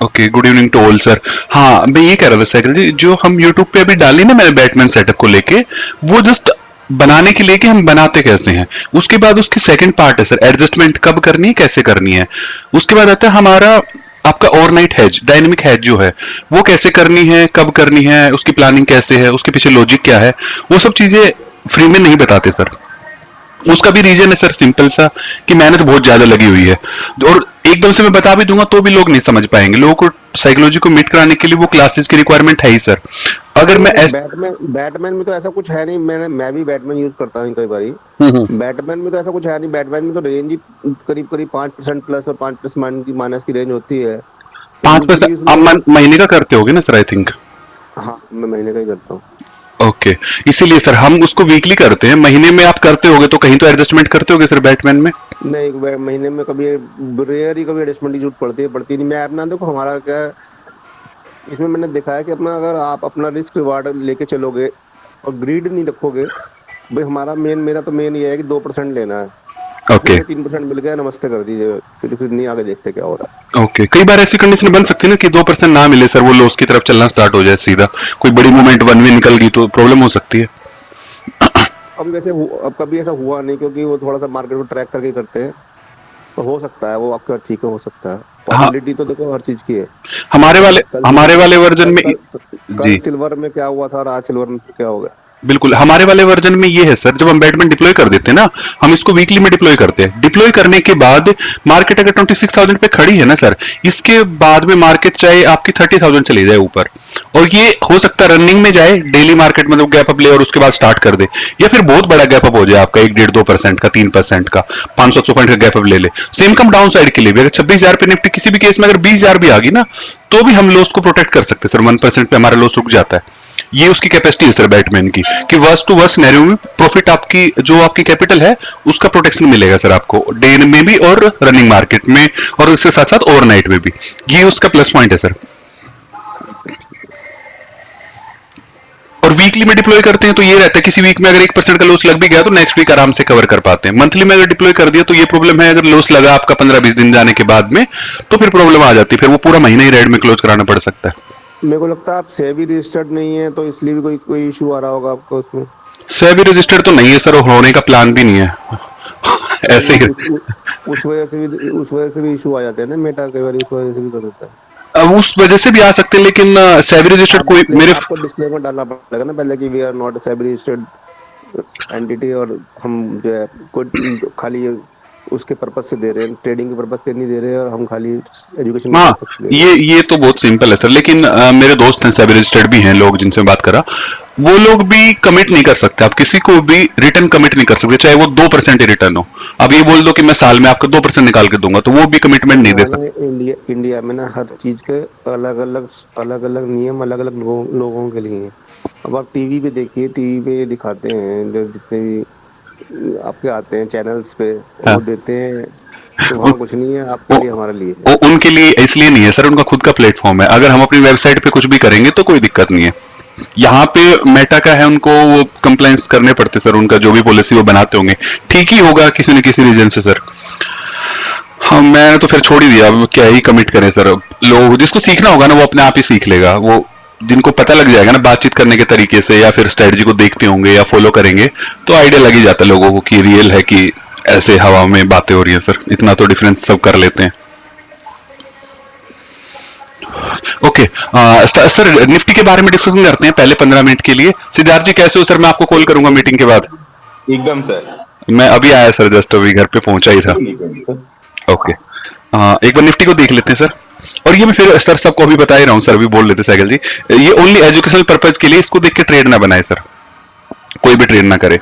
Okay, good evening to all sir. हाँ, मैं ये कह रहा था साइकिल जी, जो हम यूट्यूब पे अभी डाली ना मैंने बैटमैन सेटअप को लेके, वो जस्ट बनाने के लिए कि हम बनाते कैसे हैं। उसके बाद उसकी सेकंड पार्ट है सर, एडजस्टमेंट कब करनी है, कैसे करनी है। उसके बाद आता है हमारा आपका ओवरनाइट हैज, डायनेमिक हैज जो है, वो कैसे करनी है, कब करनी है, उसकी प्लानिंग कैसे है, उसके पीछे लॉजिक क्या है, वो सब चीजें फ्री में नहीं बताते सर। उसका भी रीजन है सर सिंपल सा, कि मेहनत बहुत ज्यादा लगी हुई है। और एकदम से मैं बता भी दूंगा तो भी लोग नहीं समझ पाएंगे। लोगों को साइकोलॉजी को मीट कराने के लिए वो क्लासेस की रिक्वायरमेंट है ही सर। अगर नहीं मैं नहीं, ऐस बैटमैन बैटमैन में तो ऐसा कुछ है नहीं। मैं भी बैटमैन यूज करता हूँ कई बारी। हम्म। बैटमैन में तो ऐसा कुछ है नहीं। बैटमैन में तो रेंज ही करीब करीब 5% प्लस और 5% माइनस की रेंज होती है। तो पांच यूजुअली परसेंट आप उसमें महीने का करते होगे ना सर, आई थिंक। हाँ, मैं महीने का ही करता हूँ। ओके, इसीलिए सर हम उसको वीकली करते हैं। महीने में आप करते होगे तो कहीं तो एडजस्टमेंट करते होगे सर बैटमैन में। नहीं, महीने में कभी रेयर ही कभी एडजस्टमेंट की जरूरत पड़ती है, पड़ती नहीं। मैं अपना देखो, हमारा क्या है, इसमें मैंने देखा है कि अपना अगर आप अपना रिस्क रिवार्ड लेके चलोगे और ग्रीड नहीं रखोगे। भाई हमारा मेरा तो मेन ये है कि 2% लेना है। जितने ओके। में 3% मिल गया, नमस्ते कर दीजिए। फिर नहीं आगे देखते क्या हो रहा है। ओके, कई बार ऐसी कंडीशन बन सकती है ना कि 2% ना मिले सर, वो लॉस की तरफ चलना स्टार्ट हो जाए सीधा। कोई बड़ी मूवमेंट वन वे निकल गई तो प्रॉब्लम हो सकती है। अब कभी ऐसा हुआ नहीं, क्योंकि वो थोड़ा सा मार्केट को ट्रैक करके करते हैं। तो हो सकता है वो आपका ठीक है, हो सकता है। हाँ, पॉसिबिलिटी तो देखो हर चीज की है। हमारे वाले अब कल हमारे वाले वर्जन कल में। कल कल जी, सिल्वर में क्या हुआ था और आज सिल्वर में क्या हो गया। बिल्कुल हमारे वाले वर्जन में ये है सर, जब हम बैटमैन डिप्लॉय कर देते हैं ना, हम इसको वीकली में डिप्लॉय करते हैं। डिप्लॉय करने के बाद मार्केट अगर 26,000 पे खड़ी है ना सर, इसके बाद में मार्केट चाहे आपकी 30,000 चली जाए ऊपर, और ये हो सकता है रनिंग में जाए डेली मार्केट, मतलब गैप अप ले और उसके बाद स्टार्ट कर दे, या फिर बहुत बड़ा गैप अप हो जाए आपका 1 1.5 2% का, 3% का, 500 पॉइंट का गैप अप ले ले। सेम कम डाउन साइड के लिए भी अगर 26,000 पे निफ्टी किसी भी केस में अगर 20,000 भी आ गई ना, तो भी हम लॉस को प्रोटेक्ट कर सकते हैं सर। 1% पे हमारा लॉस रुक जाता है। ये उसकी कैपेसिटी है सर बैटमैन की, कि वर्स्ट टू वर्स्ट सिनेरियो में प्रॉफिट आपकी जो आपकी कैपिटल है उसका प्रोटेक्शन मिलेगा सर आपको, डे में भी और रनिंग मार्केट में, और उसके साथ साथ ओवरनाइट में भी। ये उसका प्लस पॉइंट है सर। अच्छा, ठीक है। और वीकली में डिप्लॉय करते हैं तो ये रहता है, किसी वीक में अगर 1% का लॉस लग भी गया तो नेक्स्ट वीक आराम से कवर कर पाते हैं। मंथली में अगर डिप्लॉय कर दिया तो ये प्रॉब्लम है, अगर लॉस लगा आपका 15 20 दिन जाने के बाद में, तो फिर प्रॉब्लम आ जाती है, फिर वो पूरा महीना ही रेड में क्लोज कराना पड़ सकता है। मेरे को लगता है आप सेबी रजिस्टर्ड नहीं है, तो इसलिए भी कोई कोई इशू आ रहा होगा आपको उसमें। सेबी रजिस्टर्ड तो नहीं है सर, और होने का प्लान भी नहीं है। ऐसे नहीं, ही। उस वजह से भी इशू आ जाते हैं ना। मेटा कई बार उस वजह से भी कर देता है। उस वजह से भी आ सकते हैं, लेकिन सेबी रजिस्टर्ड कोई मेरे। आपको डिस्क्लेमर डालना पड़ेगा ना पहले, कि we are not SEBI registered entity. और हम जो है कोई खाली उसके पर्पज से दे रहे हैं, ट्रेडिंग के पर्पज से नहीं दे रहे हैं, और हम खाली एजुकेशन के हाँ, पर्पज से दे रहे ये तो बहुत सिंपल है सर, लेकिन मेरे दोस्त हैं सेबी रजिस्टर्ड भी हैं, लोग जिनसे मैं बात करा, वो लोग भी कमिट नहीं कर सकते। आप किसी को भी रिटर्न कमिट नहीं कर सकते, चाहे वो 2% ही रिटर्न हो। अब ये बोल दो कि मैं साल में आपको 2% निकाल के दूंगा, तो वो भी हैं। कमिटमेंट नहीं क्या दे है ना, सकते। इंडिया में ना हर चीज के अलग अलग नियम अलग अलग लोगों के लिए हैं। अब आप टीवी पे देखिए, टीवी पे ये दिखाते हैं, जो जितने भी आपके आते हैं चैनल्स पे, हाँ। वो देते हैं कि उन, वहाँ कुछ नहीं है, आपके वो, लिए हमारे लिए है। वो उनके लिए इसलिए नहीं है सर, उनका खुद का प्लेटफॉर्म है। अगर हम अपनी वेबसाइट पे कुछ भी करेंगे तो कोई दिक्कत नहीं है। यहाँ पे मेटा का है, उनको वो कंप्लायंस करने पड़ते सर, उनका जो भी पॉलिसी वो बनाते होंगे, ठीक ही होगा किसी न किसी रीजन से सर। हाँ, मैं तो फिर छोड़ ही दिया, अब क्या ही कमिट करें सर। लोग जिसको सीखना होगा ना वो अपने आप ही सीख लेगा। वो जिनको पता लग जाएगा ना बातचीत करने के तरीके से, या फिर स्ट्रेटजी को देखते होंगे या फॉलो करेंगे, तो आइडिया लग ही जाता है लोगों को कि रियल है कि ऐसे हवा में बातें हो रही है सर। इतना तो डिफरेंस सब कर लेते हैं। ओके, सर निफ्टी के बारे में डिस्कशन करते हैं पहले 15 मिनट के लिए। सिद्धार्थ जी कैसे हो सर? मैं आपको कॉल करूंगा मीटिंग के बाद। एकदम सर। मैं अभी आया सर, जस्ट अभी घर पे पहुंचा ही था। कोई नहीं, कोई नहीं सर। ओके, एक बार निफ्टी को देख लेते हैं सर। और ये मैं फिर सर सबको अभी बता ही रहा हूँ सर, अभी बोल लेते साइकिल जी, ये ओनली एजुकेशनल पर्पज के लिए, इसको देख के ट्रेड ना बनाए सर, कोई भी ट्रेड ना करे।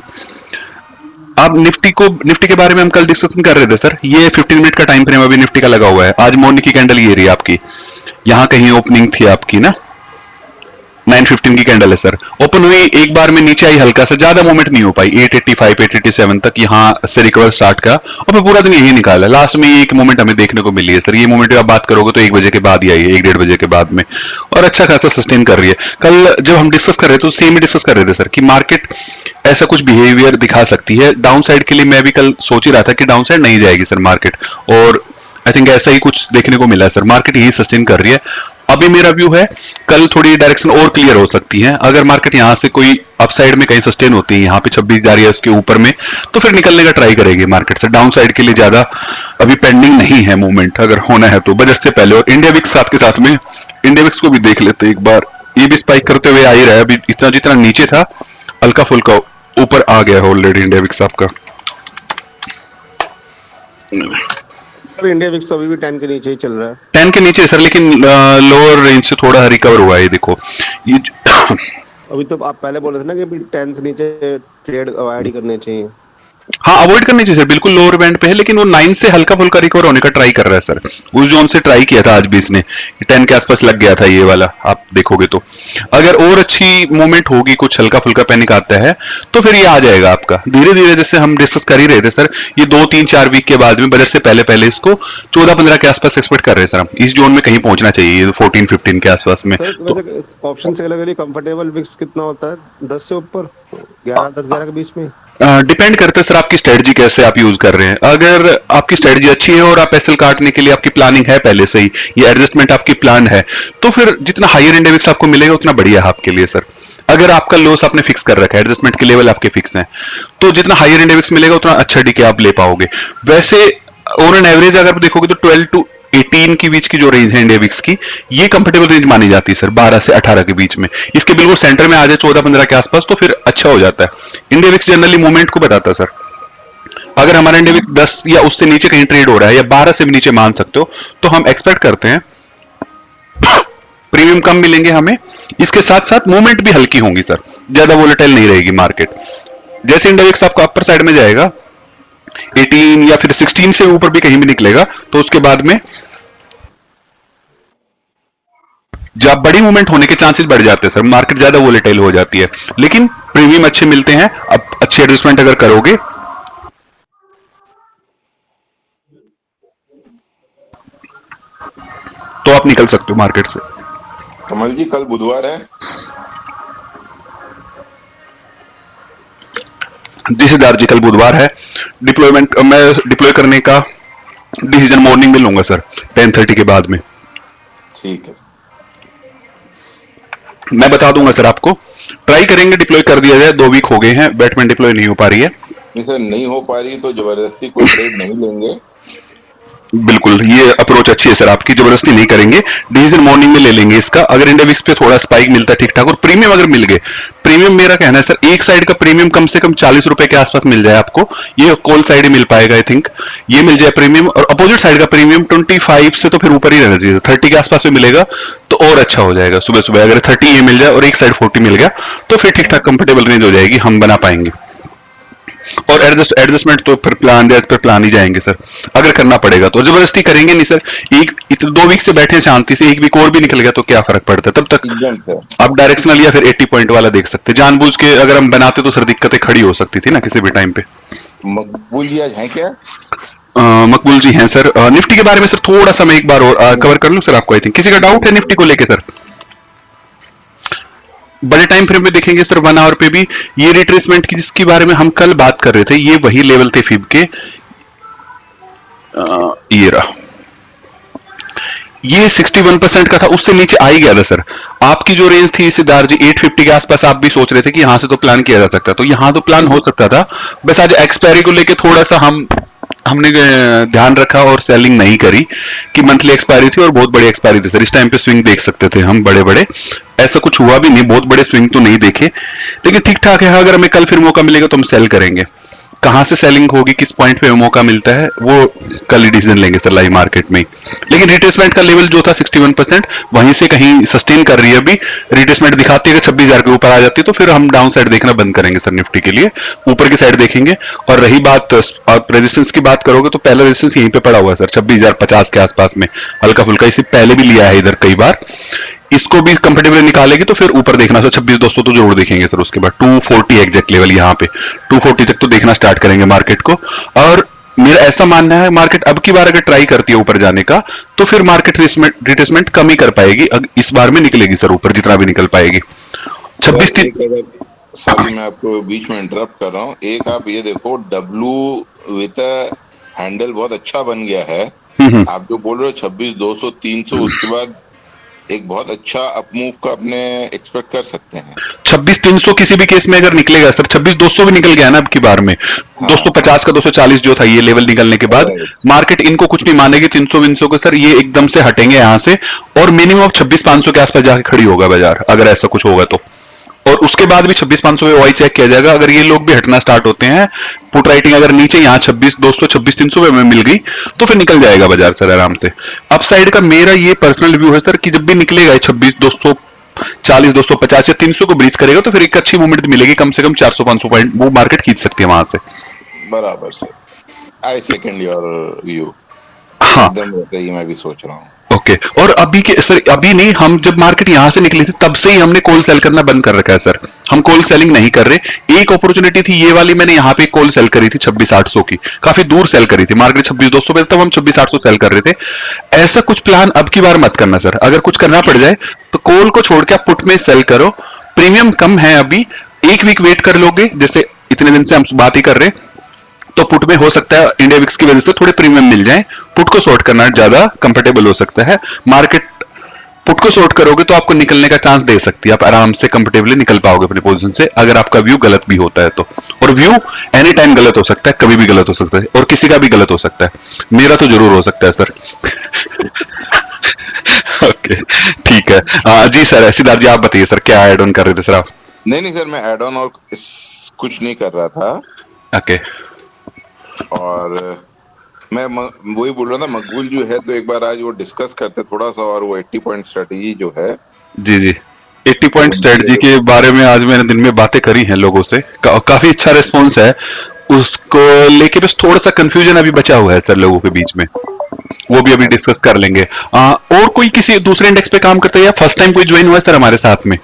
आप निफ्टी के बारे में हम कल डिस्कशन कर रहे थे सर। ये 15 मिनट का टाइम फ्रेम अभी निफ्टी का लगा हुआ है। आज मॉर्निंग की कैंडल ये रही आपकी, यहाँ कहीं ओपनिंग थी आपकी ना, 9:15 की कैंडल है सर। ओपन हुई, एक बार में नीचे आई, हल्का सा, ज्यादा मूवमेंट नहीं हो पाई, 885 887 तक यहाँ से रिकवर स्टार्ट का, और फिर पूरा दिन यही निकाला। लास्ट में ये एक मूवमेंट हमें देखने को मिली है सर। ये मूवमेंट आप बात करोगे तो 1 बजे के बाद ही आई है, 1 1:30 बजे के बाद में, और अच्छा खासा सस्टेन कर रही है। कल जब हम डिस्कस कर रहे थे तो सेम ही डिस्कस कर रहे थे सर, कि मार्केट ऐसा कुछ बिहेवियर दिखा सकती है। डाउन साइड के लिए मैं भी कल सोच ही रहा था कि डाउन साइड नहीं जाएगी सर मार्केट, और आई थिंक ऐसा ही कुछ देखने को मिला है सर, मार्केट यही सस्टेन कर रही है। अभी मेरा व्यू है कल थोड़ी डायरेक्शन और क्लियर हो सकती है, अगर मार्केट यहाँ से कोई अपसाइड में कहीं सस्टेन होती है, यहाँ पे 26 जा रही है उसके ऊपर में, तो फिर निकलने का ट्राई करेगी मार्केट से। डाउन साइड के लिए ज्यादा अभी पेंडिंग नहीं है मूवमेंट, अगर होना है तो बजट से पहले। और इंडिया विक्स साथ के साथ में, इंडिया विक्स को भी देख लेते हैं एक बार, ये भी स्पाइक करते हुए आ ही रहा है, अभी इतना जितना नीचे था हल्का फुल्का ऊपर आ गया है ऑलरेडी इंडिया विक्स आपका। अभी इंडिया विक्स तो अभी भी 10 के नीचे ही चल रहा है। 10 के नीचे सर, लेकिन लोअर रेंज से थोड़ा रिकवर हुआ है देखो ये। अभी तो आप पहले बोल रहे थे ना कि अभी 10 से नीचे ट्रेड अवॉइड ही करने चाहिए। हाँ अवॉइड करनी चाहिए सर, बिल्कुल लोअर बैंड पे है, लेकिन वो 9 से हल्का फुल्का रिकवर होने का ट्राई कर रहा है सर। उस जोन से ट्राई किया था आज भी इसने, 10 के आसपास लग गया था ये वाला, आप देखोगे तो। अगर और अच्छी मूवमेंट होगी, कुछ हल्का फुल्का पैनिक आता है, तो फिर ये आ जाएगा आपका धीरे धीरे, जैसे हम डिस्कस कर ही रहे थे सर। ये 2-3-4 वीक के बाद में, बजट से पहले पहले इसको 14-15 के आसपास एक्सपेक्ट कर रहे हैं सर हम। इस जोन में कहीं पहुंचना चाहिए 14-15 के आसपास में। सर तो वैसे ऑप्शन से अलग कंफर्टेबल विक्स कितना होता है? 10 से ऊपर, 11, 10-11 के बीच में? डिपेंड करता है सर आपकी स्ट्रेटजी कैसे आप यूज कर रहे हैं। अगर आपकी स्ट्रेटजी अच्छी है और आप एसएल काटने के लिए आपकी प्लानिंग है पहले से ही, ये एडजस्टमेंट आपकी प्लान है, तो फिर जितना हायर इंडेक्स आपको मिलेगा उतना बढ़िया है आपके लिए सर। अगर आपका लॉस आपने फिक्स कर रखा है, एडजस्टमेंट के लेवल आपके फिक्स हैं, तो जितना हायर इंडेक्स मिलेगा उतना अच्छा डीके आप ले पाओगे। वैसे ऑन एन एवरेज अगर आप देखोगे तो 12 टू 18 के बीच की जो रेंज है इंडिया विक्स की, ये कंफर्टेबल रेंज मानी जाती है सर, 12 से 18 के बीच में। इसके बिल्कुल सेंटर में आ जाए 14-15 के आसपास, तो फिर अच्छा हो जाता है। इंडिया विक्स जनरली मूवमेंट को बताता है सर। अगर हमारा इंडिया विक्स 10 या उससे नीचे कहीं ट्रेड हो रहा है, या 12 से भी नीचे मान सकते हो, तो हम एक्सपेक्ट करते हैं प्रीमियम कम मिलेंगे हमें, इसके साथ साथ मूवमेंट भी हल्की होंगी सर, ज्यादा वोलेटाइल नहीं रहेगी मार्केट। जैसे इंडिया विक्स आपको अपर साइड में जाएगा 18 या फिर 16 से ऊपर भी कहीं भी निकलेगा, तो उसके बाद में जब बड़ी मूवमेंट होने के चांसेस बढ़ जाते हैं सर, मार्केट ज्यादा वोलेटाइल हो जाती है, लेकिन प्रीमियम अच्छे मिलते हैं। अब अच्छे एडजस्टमेंट अगर करोगे तो आप निकल सकते हो मार्केट से। कमल जी, कल बुधवार है। जी सिद्धार्थ जी, कल बुधवार है। डिप्लॉयमेंट मैं डिप्लॉय करने का डिसीजन मॉर्निंग में लूंगा सर, 10:30 के बाद में। ठीक है। मैं बता दूंगा सर आपको, ट्राई करेंगे डिप्लॉय कर दिया जाए। 2 वीक हो गए हैं, बैटमैन डिप्लॉय नहीं हो पा रही है। नहीं सर, नहीं हो पा रही तो जबरदस्ती कोई ट्रेड नहीं लेंगे। बिल्कुल, ये अप्रोच अच्छी है सर आपकी, जबरदस्ती नहीं करेंगे, डिसीजन मॉर्निंग में ले लेंगे इसका। अगर इंडेक्स पे थोड़ा स्पाइक मिलता है ठीक ठाक, और प्रीमियम अगर मिल गए, प्रीमियम मेरा कहना है सर, एक साइड का प्रीमियम कम से कम 40 रुपए के आसपास मिल जाए आपको, ये कॉल साइड ही मिल पाएगा आई थिंक, ये मिल जाए प्रीमियम। और अपोजिट साइड का प्रीमियम 25 से तो फिर ऊपर ही रहना चाहिए, 30 के आसपास में मिलेगा तो और अच्छा हो जाएगा। सुबह सुबह अगर 30 ये मिल जाए और एक साइड 40 मिल गया, तो फिर ठीक ठाक कंफर्टेबल रेंज हो जाएगी, हम बना पाएंगे। और एडजस्टमेंट तो फिर प्लान एज पर प्लान ही जाएंगे सर, अगर करना पड़ेगा तो। जबरदस्ती करेंगे नहीं सर। एक 2 वीक से बैठे शांति से, एक वीक और भी निकल गया तो क्या फर्क पड़ता है, तब तक एकदम सर। आप डायरेक्शनल या फिर 80 पॉइंट वाला देख सकते। जानबूझ के अगर हम बनाते तो सर दिक्कतें खड़ी हो सकती थी ना किसी भी टाइम पे। मकबूल जी आज हैं क्या? मकबूल जी हैं सर। निफ्टी के बारे में सर थोड़ा सा मैं एक बार और कवर कर लूं सर आपको। आई थिंक किसी का डाउट है निफ्टी को लेके सर? बड़े टाइम फ्रेम में देखेंगे सर, 1 आवर पे भी ये रिट्रेसमेंट की जिसके बारे में हम कल बात कर रहे थे, ये वही लेवल थे फिब के। ये रहा, ये 61% का था, उससे नीचे आ ही गया था सर। आपकी जो रेंज थी सिद्धार्थ जी 850 के आसपास, आप भी सोच रहे थे कि यहां से तो प्लान किया जा सकता, तो यहां तो प्लान हो सकता था। बस आज एक्सपायरी को लेके थोड़ा सा हमने ध्यान रखा और सेलिंग नहीं करी, कि मंथली एक्सपायरी थी और बहुत बड़ी एक्सपायरी थी सर। इस टाइम पे स्विंग देख सकते थे हम बड़े बड़े, ऐसा कुछ हुआ भी नहीं, बहुत बड़े स्विंग तो नहीं देखे, लेकिन ठीक ठाक है। अगर हमें कल फिर मौका मिलेगा तो हम सेल करेंगे। कहां से सेलिंग होगी, किस पॉइंट पे मौका मिलता है, वो कल ही डिसीजन लेंगे सर लाइव मार्केट में ही। लेकिन रिट्रेसमेंट का लेवल जो था 61%, वहीं से कहीं सस्टेन कर रही है अभी। रिट्रेसमेंट दिखाती है कि 26,000 के ऊपर आ जाती है तो फिर हम डाउन साइड देखना बंद करेंगे सर निफ्टी के लिए, ऊपर की साइड देखेंगे। और रही बात आप रेजिस्टेंस की बात करोगे, तो पहला रेजिस्टेंस यहीं पे पड़ा हुआ है सर, 26,050 के आसपास में, हल्का फुल्का इसे पहले भी लिया है इधर कई बार। इसको भी कंफर्टेबल निकालेगी तो फिर ऊपर देखना सर, 26,200 तो जरूर देखेंगे सर। उसके बाद 240 एग्जैक्ट लेवल, यहाँ पे 240 तक तो देखना स्टार्ट करेंगे मार्केट को। और मेरा ऐसा मानना है, मार्केट अब की बार अगर ट्राई करती है ऊपर जाने का, तो फिर मार्केट रिट्रेसमेंट कम ही कर पाएगी, इस बार में निकलेगी सर ऊपर जितना भी निकल पाएगी। 26 सॉरी मैं आपको बीच में इंटरप्ट कर रहा हूँ। एक आप ये देखो, डब्लू विद हैंडल बहुत अच्छा बन गया है। हम्म। आप जो बोल रहे हो 26,200 300, उसके बाद एक बहुत अच्छा अपमूव का अपने एक्सपेक्ट कर सकते हैं। 26,300 किसी भी केस में अगर निकलेगा सर, 26,200 भी निकल गया ना अब की बार में, हाँ, 250 का 240 जो था ये लेवल निकलने के बाद, राइट। मार्केट इनको कुछ नहीं मानेगी, 300 विंसो को सर ये एकदम से हटेंगे यहाँ से, और मिनिमम 26,500 के आसपास जाके खड़ी होगा बाजार, अगर ऐसा कुछ होगा तो। और उसके बाद भी 26,500 पे वाई चेक किया जाएगा, अगर ये लोग भी हटना स्टार्ट होते हैं, पुट राइटिंग अगर नीचे यहाँ 26,200 26,300 पे में मिल गई, तो फिर निकल जाएगा बाजार सर आराम से। अपसाइड का मेरा ये पर्सनल व्यू है सर कि जब भी निकलेगा 26,240 250 या 300 को ब्रीच करेगा, तो फिर एक अच्छी मूवमेंट मिलेगी, कम से कम 400 500 पॉइंट वो मार्केट खींच सकती है वहां से। बराबर sir, I second your view. हाँ। एकदम वैसे ही मैं भी सोच रहा हूँ। ओके। और अभी के सर, अभी नहीं, हम जब मार्केट यहां से निकले थे तब से ही हमने कॉल सेल करना बंद कर रखा है सर, हम कॉल सेलिंग नहीं कर रहे। एक अपॉर्चुनिटी थी ये वाली, मैंने यहाँ पे कॉल सेल करी थी 26,800 की, काफी दूर सेल करी थी, मार्केट 26,200 पे, तब हम 26,800 सेल कर रहे थे। ऐसा कुछ प्लान अब की बार मत करना सर, अगर कुछ करना पड़ जाए तो कॉल को छोड़ के आप पुट में सेल करो। प्रीमियम कम है अभी, एक वीक वेट कर लोगे, जैसे इतने दिन से हम बात ही कर रहे हैं, तो पुट में हो सकता है इंडिया विक्स की वजह से थोड़े प्रीमियम मिल जाए, पुट को शॉर्ट करना ज्यादा कंफर्टेबल हो सकता है। मार्केट पुट को शॉर्ट करोगे तो आपको निकलने का चांस दे सकती है, आप आराम से कंफर्टेबली निकल पाओगे अपनी पोजीशन से, अगर आपका व्यू गलत भी होता है तो। और व्यू एनी टाइम गलत हो सकता है, कभी भी गलत हो सकता है, और किसी का भी गलत हो सकता है, मेरा तो जरूर हो सकता है सर। ओके, ठीक है। जी सर, सिद्धार्थ जी आप बताइए सर, क्या ऐड ऑन कर रहे थे सर आप? नहीं नहीं सर, मैं एड ऑन और कुछ नहीं कर रहा था। ओके। और वही बोल रहा था, मकबूल जो है तो एक बार आज वो डिस्कस करते थोड़ा सा, और वो 80 पॉइंट स्ट्रेटेजी जो है जी जी। 80 पॉइंट वो भी स्ट्रेटजी के बारे में आज मैंने दिन में बातें करी हैं लोगों से, काफी अच्छा रिस्पॉन्स है। उसको लेके बस थोड़ा सा कंफ्यूजन अभी बचा हुआ है सर लोगों के बीच में, वो भी अभी डिस्कस कर लेंगे। और कोई किसी दूसरे इंडेक्स पे काम करता है या फर्स्ट टाइम कोई ज्वाइन हुआ है सर हमारे साथ में?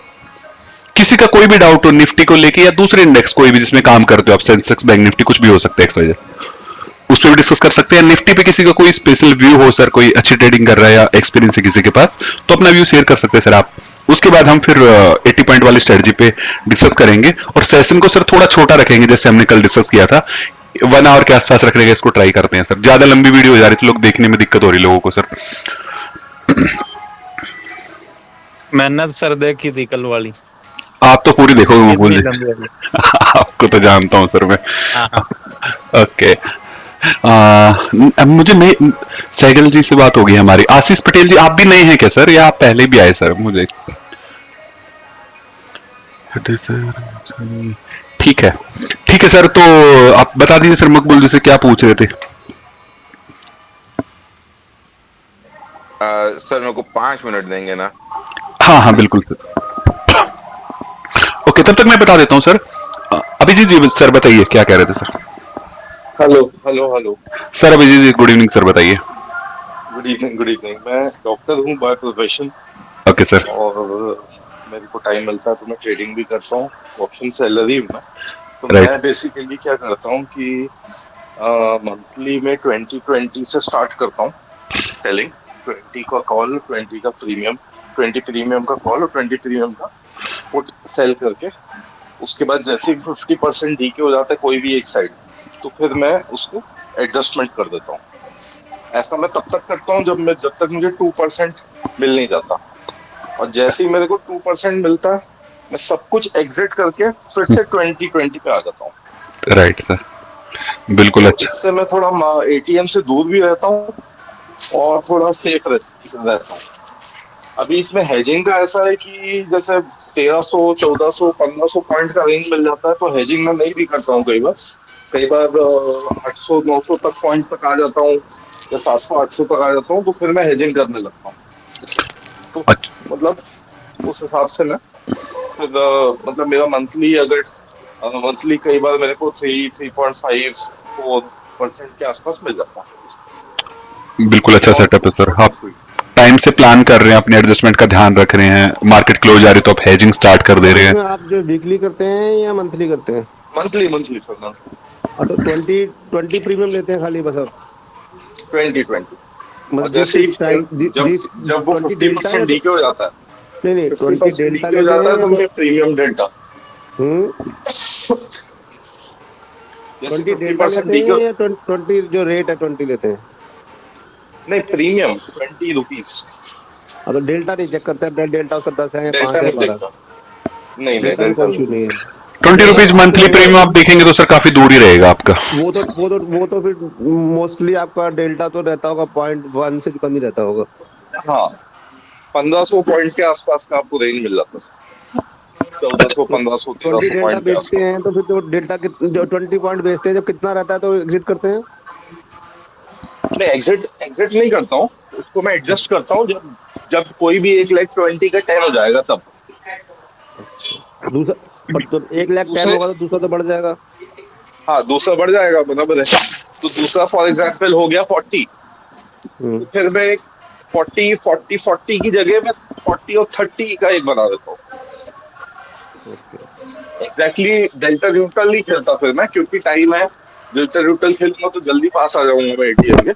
किसी का कोई भी डाउट हो निफ्टी को लेके या दूसरे इंडेक्स कोई भी जिसमें काम करते हो आप, सेंसेक्स बैंक निफ्टी कुछ भी हो सकता है XYZ, उस पर भी डिस्कस कर सकते हैं। निफ्टी पे किसी का कोई स्पेशल व्यू हो सर, कोई अच्छी ट्रेडिंग कर रहा है या एक्सपीरियंस है किसी के पास, तो अपना व्यू शेयर कर सकते हैं सर आप। उसके बाद हम फिर 80 पॉइंट वाली स्ट्रेटजी पे डिस्कस करेंगे, और सेशन को सर थोड़ा छोटा रखेंगे, जैसे हमने कल डिस्कस किया था, 1 आवर के आसपास रखने का इसको ट्राई करते हैं सर। ज्यादा लंबी वीडियो हो जा रही थी, लोग देखने में दिक्कत हो रही लोगों को सर। मैंने सर देखी थी कल वाली, आप तो पूरी देखोगे मकबूल इतनी जी। लंबी वाली। आपको तो जानता हूँ सर मैं। हाँ हाँ। ओके। अब मुझे नई सहगल जी से बात होगी हमारी। आशीष पटेल जी, आप भी नए हैं क्या सर, या आप पहले भी आए सर? मुझे ठीक है, ठीक है सर, तो आप बता दीजिए सर मकबूल जी से क्या पूछ रहे थे। सर मेरे को 5 मिनट देंगे ना? हाँ हाँ बिल्कुल सर। ओके, तब तक मैं बता देता हूँ सर। अभिजीत जी सर बताइए क्या कह रहे थे sir? Hello hello hello. Sir Abhijit ji good evening sir, बताइए। Good evening good evening. मैं डॉक्टर हूँ बाय प्रोफेशन, ओके सर। और मेरे को टाइम मिलता है तो मैं ट्रेडिंग भी करता हूँ। ऑप्शन सेलर ही हूँ मैं। तो राइट। मैं बेसिकली क्या करता हूँ कि मंथली में 20 से स्टार्ट करता हूँ सेलिंग। 20 का कॉल, 20 का प्रीमियम, 20 प्रीमियम का कॉल और 20 प्रीमियम का पुट सेल करके, उसके बाद जैसे ही 50% डीके हो जाता है कोई भी एक साइड, तो फिर मैं उसको एडजस्टमेंट कर देता हूँ। ऐसा मैं तब तक करता हूँ जब तक मुझे 2% मिल नहीं जाता। और जैसे ही मेरे को 2% मिलता है, मैं सब कुछ एग्जिट करके फिर से 20 पे आ जाता हूँ। राइट सर, बिल्कुल तो अच्छा। इससे मैं थोड़ा एटीएम से दूर भी रहता हूँ और थोड़ा सेफ रहता हूँ। अभी इसमें हेजिंग का ऐसा है कि जैसे 1300 1400 1500 पॉइंट का रेंज मिल जाता है, तो हेजिंग मैं नहीं भी करता हूँ। कई बार 800 900 तक पॉइंट तक आ जाता हूँ, या 700 800 तक आ जाता हूँ, तो फिर मैं हेजिंग करने लगता हूँ। तो अच्छा। मतलब उस हिसाब से मैं फिर मतलब मेरा मंथली, अगर मंथली कई बार मेरे को 3.5 4% के आसपास मिल जाता है। बिल्कुल अच्छा नॉट सेटअप है सर, आप नॉट स्वीट। टाइम से प्लान कर रहे हैं, अपने एडजस्टमेंट का ध्यान रख रहे हैं, मार्केट क्लोज आ रही है तो आप हेजिंग स्टार्ट कर दे सर रहे हैं। इसमें आप जो वीकली करते हैं या मंथली करते हैं? Monthly monthly sir, monthly. हाँ, तो 20 प्रीमियम लेते हैं खाली बस आप? 20 और मतलब जिस जैसे ही टाइम जब जिस जब वो 20 डेल्टा 50% या डीके हो जाता है, नहीं नहीं, फिफ्टी 20 परसेंट डेल्टा डीके हो लेते जाता हैं है, या तो फिर प्रीमियम डेल्टा। हम्म जैसे 20 फिफ्टी डेल्टा परसेंट लेते डीके। हैं या 20 जो रेट है 20 लेते हैं? नहीं, प्रीमियम 20 रुपीज। तो डेल्टा नहीं चेक करते हैं, डेल्टा उसका 10 है या डेल्टा 5 है नहीं चेक 12? कर, नहीं नहीं डेल्टा में डेल्टा कोई इशू नहीं। नहीं है। 20 रुपीज मंथली प्रीमियम आप देखेंगे तो सर काफी दूर ही रहेगा आपका। वो तो फिर मोस्टली आपका डेल्टा तो रहता होगा 0.1 से भी कम ही रहता होगा। हाँ, 1500 पॉइंट के आसपास का आपको रेंज मिल जाता है, 1400 तो 1500 20 1300 डेल्टा पॉइंट के बेचते आसपास। हैं तो फिर जो डेल्टा जो 20 पॉइंट बेचते हैं, जब कितना रहता है तो एग्जिट करते हैं? नहीं, एग्जिट एग्जिट नहीं करता हूँ, उसको मैं एडजस्ट करता हूँ जब जब कोई भी 1,20,000 का 10 हो जाएगा तब। अच्छा, दूसरा पर तो 1,10,000 दूसरे, होगा तो दूसरा तो बढ़ जाएगा। हाँ दूसरा बढ़ जाएगा, बराबर है। तो दूसरा फॉर एग्जाम्पल हो गया 40, हम्म। तो फिर मैं 40 की जगह मैं 40 और 30 का एक बना देता हूँ। ओके। एग्जैक्टली डेल्टा न्यूट्रल नहीं खेलता फिर मैं, क्योंकि टाइम है। डेल्टा न्यूट्रल खेलूंगा तो जल्दी पास आ जाऊंगा मैं एटीएम के।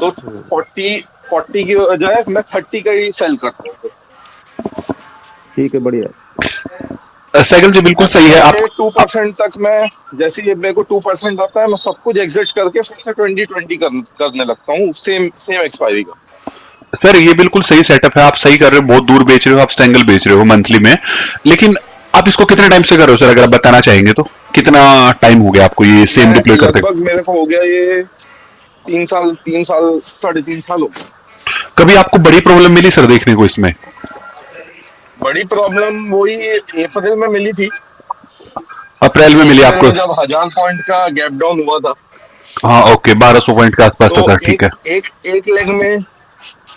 तो हम्म, 40 की बजाय मैं 30 का ही सेल करता हूँ फिर। ठीक है, बढ़िया है। साइकिल जी बिल्कुल ऐसे सही है आप। करके 2% तक मैं, जैसे ये मेरे को 2% आता है, मैं सब कुछ एग्जिट करके फिर से 2020 करने लगता हूँ, सेम सेम एक्सपायरी का। सर ये बिल्कुल सही सेटअप है, आप सही कर रहे हो, बहुत दूर बेच रहे हो, आप स्टैंगल बेच रहे हो मंथली में। लेकिन आप इसको कितने टाइम से कर रहे हो सर, अगर आप बताना चाहेंगे तो? कितना टाइम हो गया आपको ये सेम मैं डिप्लॉय करते? लगभग, मेरे को हो गया ये 3 साल, 3 साल 3.5 साल हो गए। कभी आपको बड़ी प्रॉब्लम मिली सर देखने को इसमें? बड़ी प्रॉब्लम वही अप्रैल में मिली थी। अप्रैल में मिली अप्रैल आपको? में जब 1,000 पॉइंट का गैप डाउन हुआ था, हाँ ओके, 1200 पॉइंट के आसपास तो था सर, ठीक एक है। एक एक लेग में,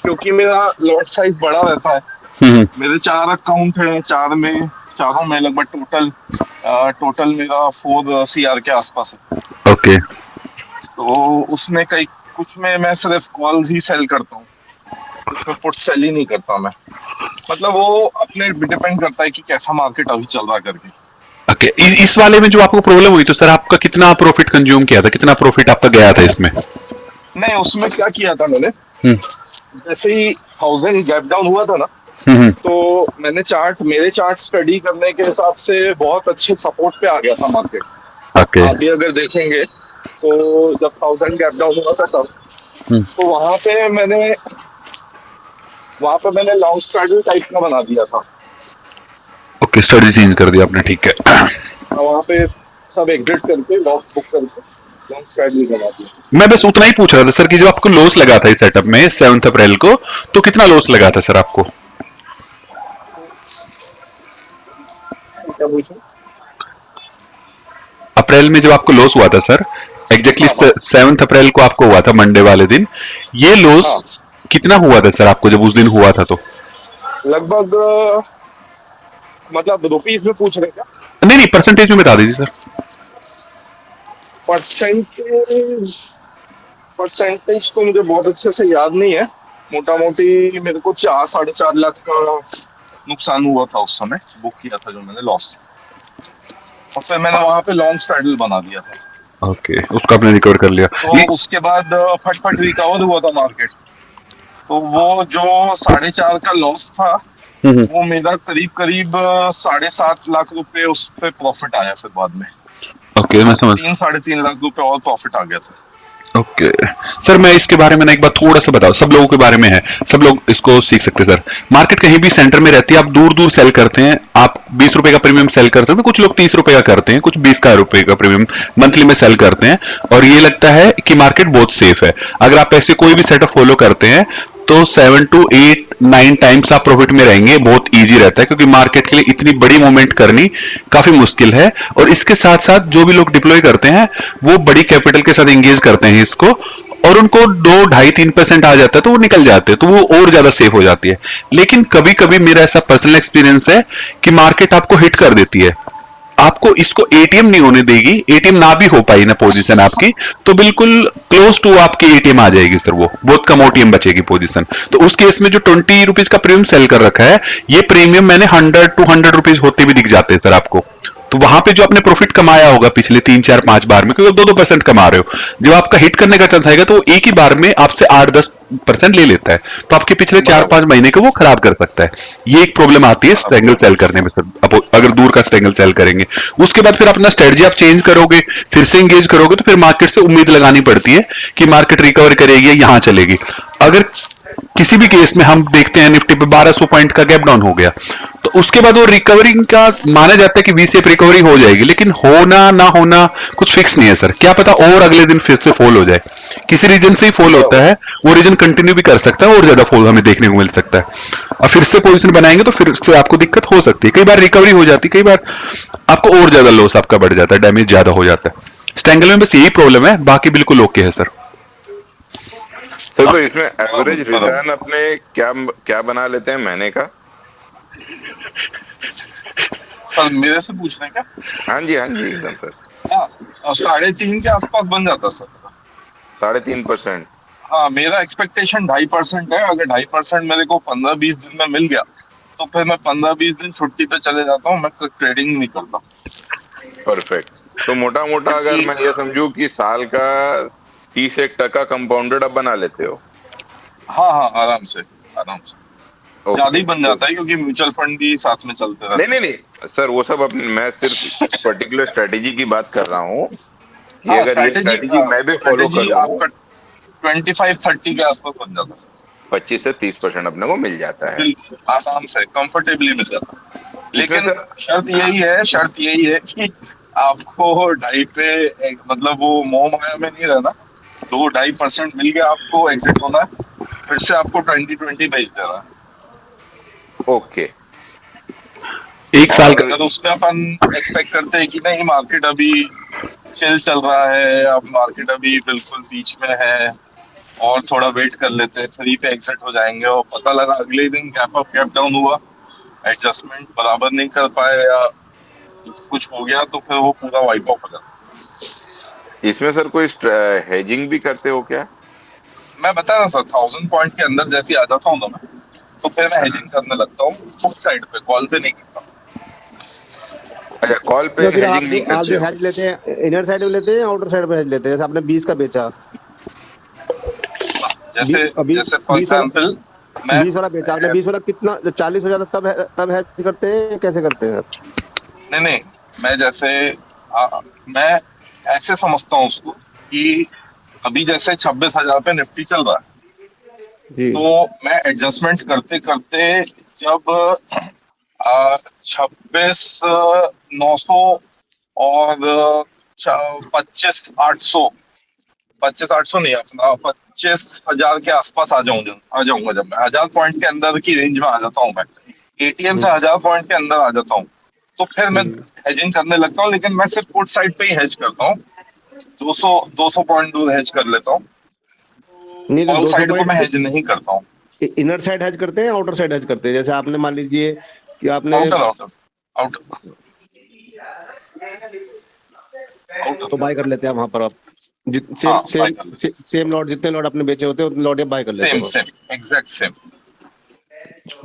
क्योंकि मेरा लॉट साइज बड़ा रहता है, हम्म। मेरे 4 अकाउंट हैं, चारों में लगभग टोटल मेरा 4 CR के आसपास है। ओके। तो उसमें कई कुछ में मैं सिर्फ कॉल्स ही सेल करता हूँ, कुछ में पुट सेल ही नहीं करता मैं। मतलब वो अपने डिपेंड करता है कि कैसा मार्केट अभी चल रहा करके। ओके, इस वाले में जो आपको प्रॉब्लम हुई तो सर आपका कितना प्रॉफिट कंज्यूम किया था, कितना प्रॉफिट आपका गया था इसमें? नहीं, उसमें क्या किया था मैंने, हम्म। जैसे ही 1,000 गैप डाउन हुआ था ना, हम्म। तो मैंने मेरे चार्ट स्टडी करने के हिसाब से बहुत अच्छे सपोर्ट पे आ गया था मार्केट। ओके। आप भी अगर देखेंगे तो जब 1,000 गैप डाउन हुआ था तब, हम्म। तो वहां पे मैंने लॉन्ग स्ट्रैटेजी टाइप का बना दिया था। ओके, स्टडी चेंज कर दिया आपने, ठीक है। वहां पे सब एग्जिट करके लॉस बुक करके लॉन्ग स्ट्रैटेजी बना दिया। मैं बस उतना ही पूछ रहा था सर कि जो आपको लॉस लगा था इस सेटअप में 7 अप्रैल को, तो कितना लॉस लगा था सर आपको? क्या पूछूं? अप्रैल में जो आपको लॉस हुआ था सर, एग्जैक्टली हाँ हाँ 7 अप्रैल को आपको हुआ था मंडे वाले दिन, ये लॉस हाँ, कितना हुआ था सर आपको जब उस दिन हुआ था तो? लगभग मतलब रुपीज में पूछ रहे क्या? नहीं नहीं, परसेंटेज में बता दीजिए सर। परसेंटेज परसेंटेज तो मुझे बहुत अच्छे से याद नहीं है। मोटा मोटी मेरे को 4-4.5 लाख का नुकसान हुआ था उस समय, बुक किया था जो मैंने लॉस। और फिर मैंने वहां पे लॉन्ग स्ट्रैडल बना दिया था। ओके, उसको आपने रिकवर कर लिया तो ये। उसके बाद फटफट रिकवर हुआ था मार्केट। तो वो जो 4.5 का लॉस था, हम्म। वो मेरा करीब करीब 7.5 लाख रुपए उस पे प्रॉफिट आया फिर बाद में। ओके, मैं समझ। 3-3.5 लाख रुपए और प्रॉफिट आ गया था। ओके सर, मैं इसके बारे में ना एक बार थोड़ा सा बताओ, सब लोगों के बारे में है, सब लोग इसको सीख सकते हैं सर। मार्केट कहीं भी सेंटर में रहती है, आप दूर दूर सेल करते हैं, आप 20 रुपए का प्रीमियम सेल करते हैं तो कुछ लोग 30 रुपए का करते हैं, कुछ 20 रुपए का प्रीमियम मंथली में सेल करते हैं, और ये लगता है कि मार्केट बहुत सेफ है। अगर आप ऐसे कोई भी सेटअप फॉलो करते हैं तो 7 to 8 9 टाइम्स आप प्रॉफिट में रहेंगे, बहुत इजी रहता है, क्योंकि मार्केट के लिए इतनी बड़ी मूवमेंट करनी काफी मुश्किल है। और इसके साथ साथ जो भी लोग डिप्लॉय करते हैं वो बड़ी कैपिटल के साथ एंगेज करते हैं इसको, और उनको 2 2.5 3% आ जाता है तो वो निकल जाते हैं, तो वो और ज्यादा सेफ हो जाती है। लेकिन कभी कभी मेरा ऐसा पर्सनल एक्सपीरियंस है कि मार्केट आपको हिट कर देती है, आपको इसको एटीएम नहीं होने देगी, एटीएम ना भी हो पाई ना पोजीशन आपकी, तो बिल्कुल क्लोज टू आपकी एटीएम आ जाएगी सर, वो बहुत कम ओटीएम बचेगी पोजीशन। तो उस केस में जो 20 रुपीज का प्रीमियम सेल कर रखा है, ये प्रीमियम मैंने 100 200 रुपीज होते भी दिख जाते हैं सर आपको। तो वहां पे जो आपने प्रॉफिट कमाया होगा पिछले 3 4 5 बार में, क्योंकि आप 2-2% कमा रहे हो, जब आपका हिट करने का चांस आएगा तो वो एक ही बार में आपसे 8-10% ले लेता है, तो आपके पिछले चार बराबर पांच महीने को वो खराब कर सकता है। ये एक प्रॉब्लम आती है बराबर। सिंगल सेल करने में सर। अगर दूर का ट्रायंगल सेल करेंगे, उसके बाद फिर अपना स्ट्रेटजी आप चेंज करोगे, फिर से इंगेज करोगे, तो फिर मार्केट से उम्मीद लगानी पड़ती है कि मार्केट रिकवर करेगी, यहां चलेगी। अगर किसी भी केस में हम देखते हैं निफ्टी पे 1200 पॉइंट का गैप डाउन हो गया, तो उसके बाद वो रिकवरिंग का माना जाता है कि वी शेप रिकवरी हो जाएगी, लेकिन होना ना होना कुछ फिक्स नहीं है सर। क्या पता और अगले दिन फिर से फॉल हो जाए, किसी रीजन से ही फॉल होता है, वो रीजन कंटिन्यू भी कर सकता है और ज्यादा फॉल हमें देखने को मिल सकता है। और फिर से पोजीशन बनाएंगे तो फिर से आपको दिक्कत हो सकती है, कई बार रिकवरी हो जाती है, कई बार आपको और ज्यादा लॉस आपका बढ़ जाता है, डैमेज ज्यादा हो जाता है। स्टैंगल में बस यही प्रॉब्लम है, बाकी बिल्कुल ओके है सर। सर तो इसमें एवरेज रिटर्न अपने क्या क्या बना लेते हैं महीने का? सर मेरे से पूछ रहे हैं क्या? हाँ जी एकदम सर। हाँ, 3.5 के आसपास बन जाता सर। 3.5%? हाँ, मेरा एक्सपेक्टेशन 2.5% है। अगर 2.5% मेरे को 15-20 दिन में मिल गया तो फिर मैं 15-20 दिन छुट्टी पे चले जाता हूँ, मैं ट्रेडिंग नहीं करता। परफेक्ट। तो मोटा मोटा अगर क्योंकि मैं ये समझूं कि साल का 31% कंपाउंडेड अब बना लेते हो? हाँ हाँ, आराम से ज्यादा ओके। ही बन जाता है, क्योंकि म्यूचुअल फंड भी साथ में चलते नहीं रहते नहीं हैं। नहीं सर, वो सब अपने, मैं सिर्फ पर्टिकुलर स्ट्रेटेजी की बात कर रहा हूँ कि हाँ, अगर ये स्ट्रेटेजी मैं भी फॉलो स्ट्रेटेजी करूँ, आपका 25-30 के आसपास बन जाता है सर। 25 से 30% अपने को मिल जाता है। बिल्कुल आराम से कंफर्टेबली मिल जाता है। इसमें लेकिन सर शर्त यही है कि आपको ढाई पे मतलब वो मोह माया में नहीं रहना। तो 2.5% मिल गया, आपको एग्जिट होना है, फिर से आपको 20-20 बेच देना है। ओके। एक साल और का अगर उसमें अपन एक्सपेक्ट करते हैं कि नहीं, मार्केट अभी चिल चल रहा है, अब मार्केट अभी बिल्कुल बीच में है, और थोड़ा वेट कर लेते हैं, 3 पे एग्जिट हो जाएंगे, और पता लगा अगले दिन गैप अप गैप डाउन हुआ, एडजस्टमेंट बराबर नहीं कर पाए या कुछ हो गया, तो फिर वो पूरा वाइप ऑफ हो जाता इसमें सर कोई हेजिंग भी करते हो क्या? है। मैं बता रहा सर, 1000 पॉइंट के अंदर जैसे ही आ जाता हूँ ना मैं, तो फिर मैं हेजिंग करने लगता हूँ, फुट साइड पे, कॉल पे नहीं करता। अच्छा, कॉल पे तो फिर हेजिंग नहीं आप करते जो हो? हेज लेते हैं, इनर साइड में लेते हैं या आउटर साइड में हेज लेते हैं? जैसे आपने 20 का बेचा, जैसे अभी जैसे फॉर 20 वाला, एग्जाम्पल मैं 20 वाला बेचा आपने, 20 वाला कितना, जब 40 हो जाता तब हेज करते हैं, कैसे करते हैं? नहीं नहीं, मैं जैसे मैं ऐसे समझता हूँ उसको कि अभी जैसे 26,000 पे निफ्टी चल रहा है, जी तो मैं एडजस्टमेंट करते करते जब 26,900 और 25,800, 25,800 नहीं, अपना 25,000 के आसपास आ जाऊंगा, जब मैं 1,000 पॉइंट के अंदर की रेंज में आ जाता हूँ, मैं एटीएम से 1,000 पॉइंट के अंदर आ जाता हूँ, तो फिर मैं हेजिंग करने लगता हूँ। लेकिन मैं सिर्फ पुट साइड पे ही हेज करता हूँ, 200 पॉइंट दूर हेज कर लेता हूँ। नहीं, तो कॉल 200 साइड को मैं पॉइंट हेज नहीं करता हूँ। इनर साइड हेज करते हैं, आउटर साइड हेज करते हैं? जैसे आपने मान लीजिए कि आपने, आउटर आउटर आउटर आउटर तो बाय कर लेते हैं वहां पर आप, सेम हाँ, बाय कर लेते हैं। सेम लॉट, जितने लॉट आपने बेचे होते हैं उतने लॉट बाय कर लेते सेम हो? Same, exact same.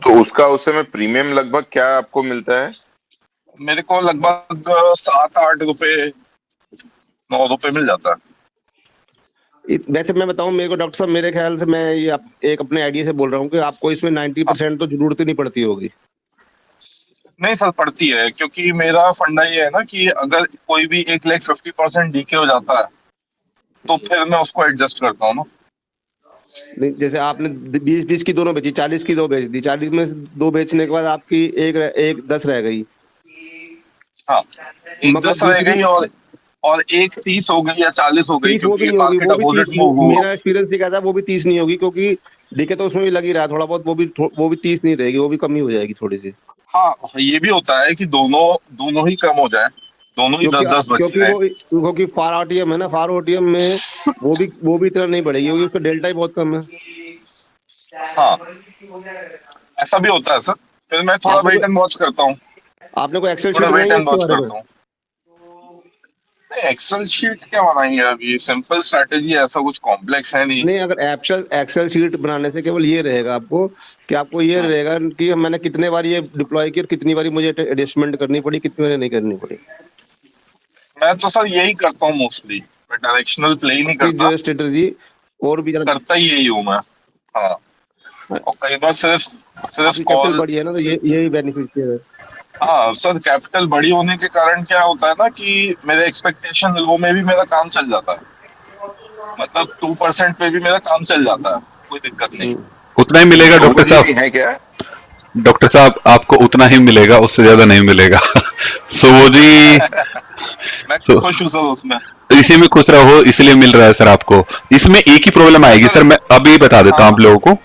तो उसका उस समय प्रीमियम लगभग क्या आपको मिलता है? मेरे को लगभग 7-8 रुपए, 9 रुपए मिल जाता है। वैसे मैं बताऊं, मेरे को डॉक्टर साहब, मेरे ख्याल से, मैं ये एक अपने आइडिया से बोल रहा हूँ कि आपको इसमें 90% तो जरूरत ही नहीं पड़ती होगी। नहीं सर, पड़ती है, क्योंकि मेरा फंडा ये है ना कि अगर कोई भी 1,50% डीके हो जाता है, तो फिर मैं उसको एडजस्ट करता हूँ ना। नहीं, जैसे आपने 20-20 की दोनों बेची, 40 की दो बेच दी, 40 में से दो बेचने के बाद आपकी एक 10 रह गई, हाँ, एक मगर 10 रह दूसरी गई, और एक 30 हो गई या 40 हो गई, 30 वो भी क्योंकि नहीं होगी, मार्केट वो भी 30, अपोजिट मूव हुआ। मेरा एक्सपीरियंस ये कहता है वो भी 30 नहीं होगी, क्योंकि दिखे तो उसमें भी लगी रहा है थोड़ा बहुत, वो भी 30 नहीं रहेगी, वो भी कमी हो जाएगी थोड़ी सी। हाँ, ये भी होता है कि दोनों दोनों ही कम हो जाए, दोनों ही क्योंकि 10-10 बच क्योंकि जाए। क्योंकि फार आरटीएम है ना, फार ओटीएम में वो भी इतना नहीं बढ़ेगी, क्योंकि उसका डेल्टा ही बहुत कम है। हाँ, ऐसा भी होता है सर। फिर मैं थोड़ा आपने वेट कोई एंड वॉच करता हूँ, आपने कोई एक्सेल थोड़ा शीट वेट बनाई है एंड इसके वॉच बारे में? करता हूँ। नहीं, एक्सेल शीट क्या बनाएंगे, अभी सिंपल स्ट्रैटेजी, ऐसा कुछ कॉम्प्लेक्स है नहीं। नहीं, अगर एक्सेल शीट बनाने से केवल ये रहेगा आपको, कि आपको ये हाँ, रहेगा कि मैंने कितने बार ये डिप्लॉय किया और कितनी बार मुझे एडजस्टमेंट करनी पड़ी, कितनी बार नहीं करनी पड़ी, मैं तो सर यही करता हूँ मोस्टली, मैं डायरेक्शनल प्ले ही नहीं कि करता, जो स्ट्रेटजी और भी ज्यादा। करता ही यही हूँ मैं। हाँ, और कई बार सिर्फ सिर्फ आपकी कैपिटल कॉल। बड़ी है ना, तो ये यही बेनिफिशियल है। हाँ सर, कैपिटल बड़ी होने के कारण क्या होता है ना कि मेरे एक्सपेक्टेशन लो में भी मेरा काम चल जाता है। मतलब 2% पे भी मेरा काम चल जाता है, कोई दिक्कत नहीं। उतना ही मिलेगा सोबू डॉक्टर जी साहब। भी हैं क्या? डॉक्टर साहब आपको उतना ही मिलेगा, उससे ज्यादा नहीं मिलेगा। सो वो जी। मैं तो खुश हूँ सर उसमें। इसी में खुश रहो, इसलिए मिल रहा है सर आपको। इसमें एक ही प्रॉब्लम तो आएगी सर, सर, मैं अभी बता देता हाँ हूँ आप हाँ लोगों को।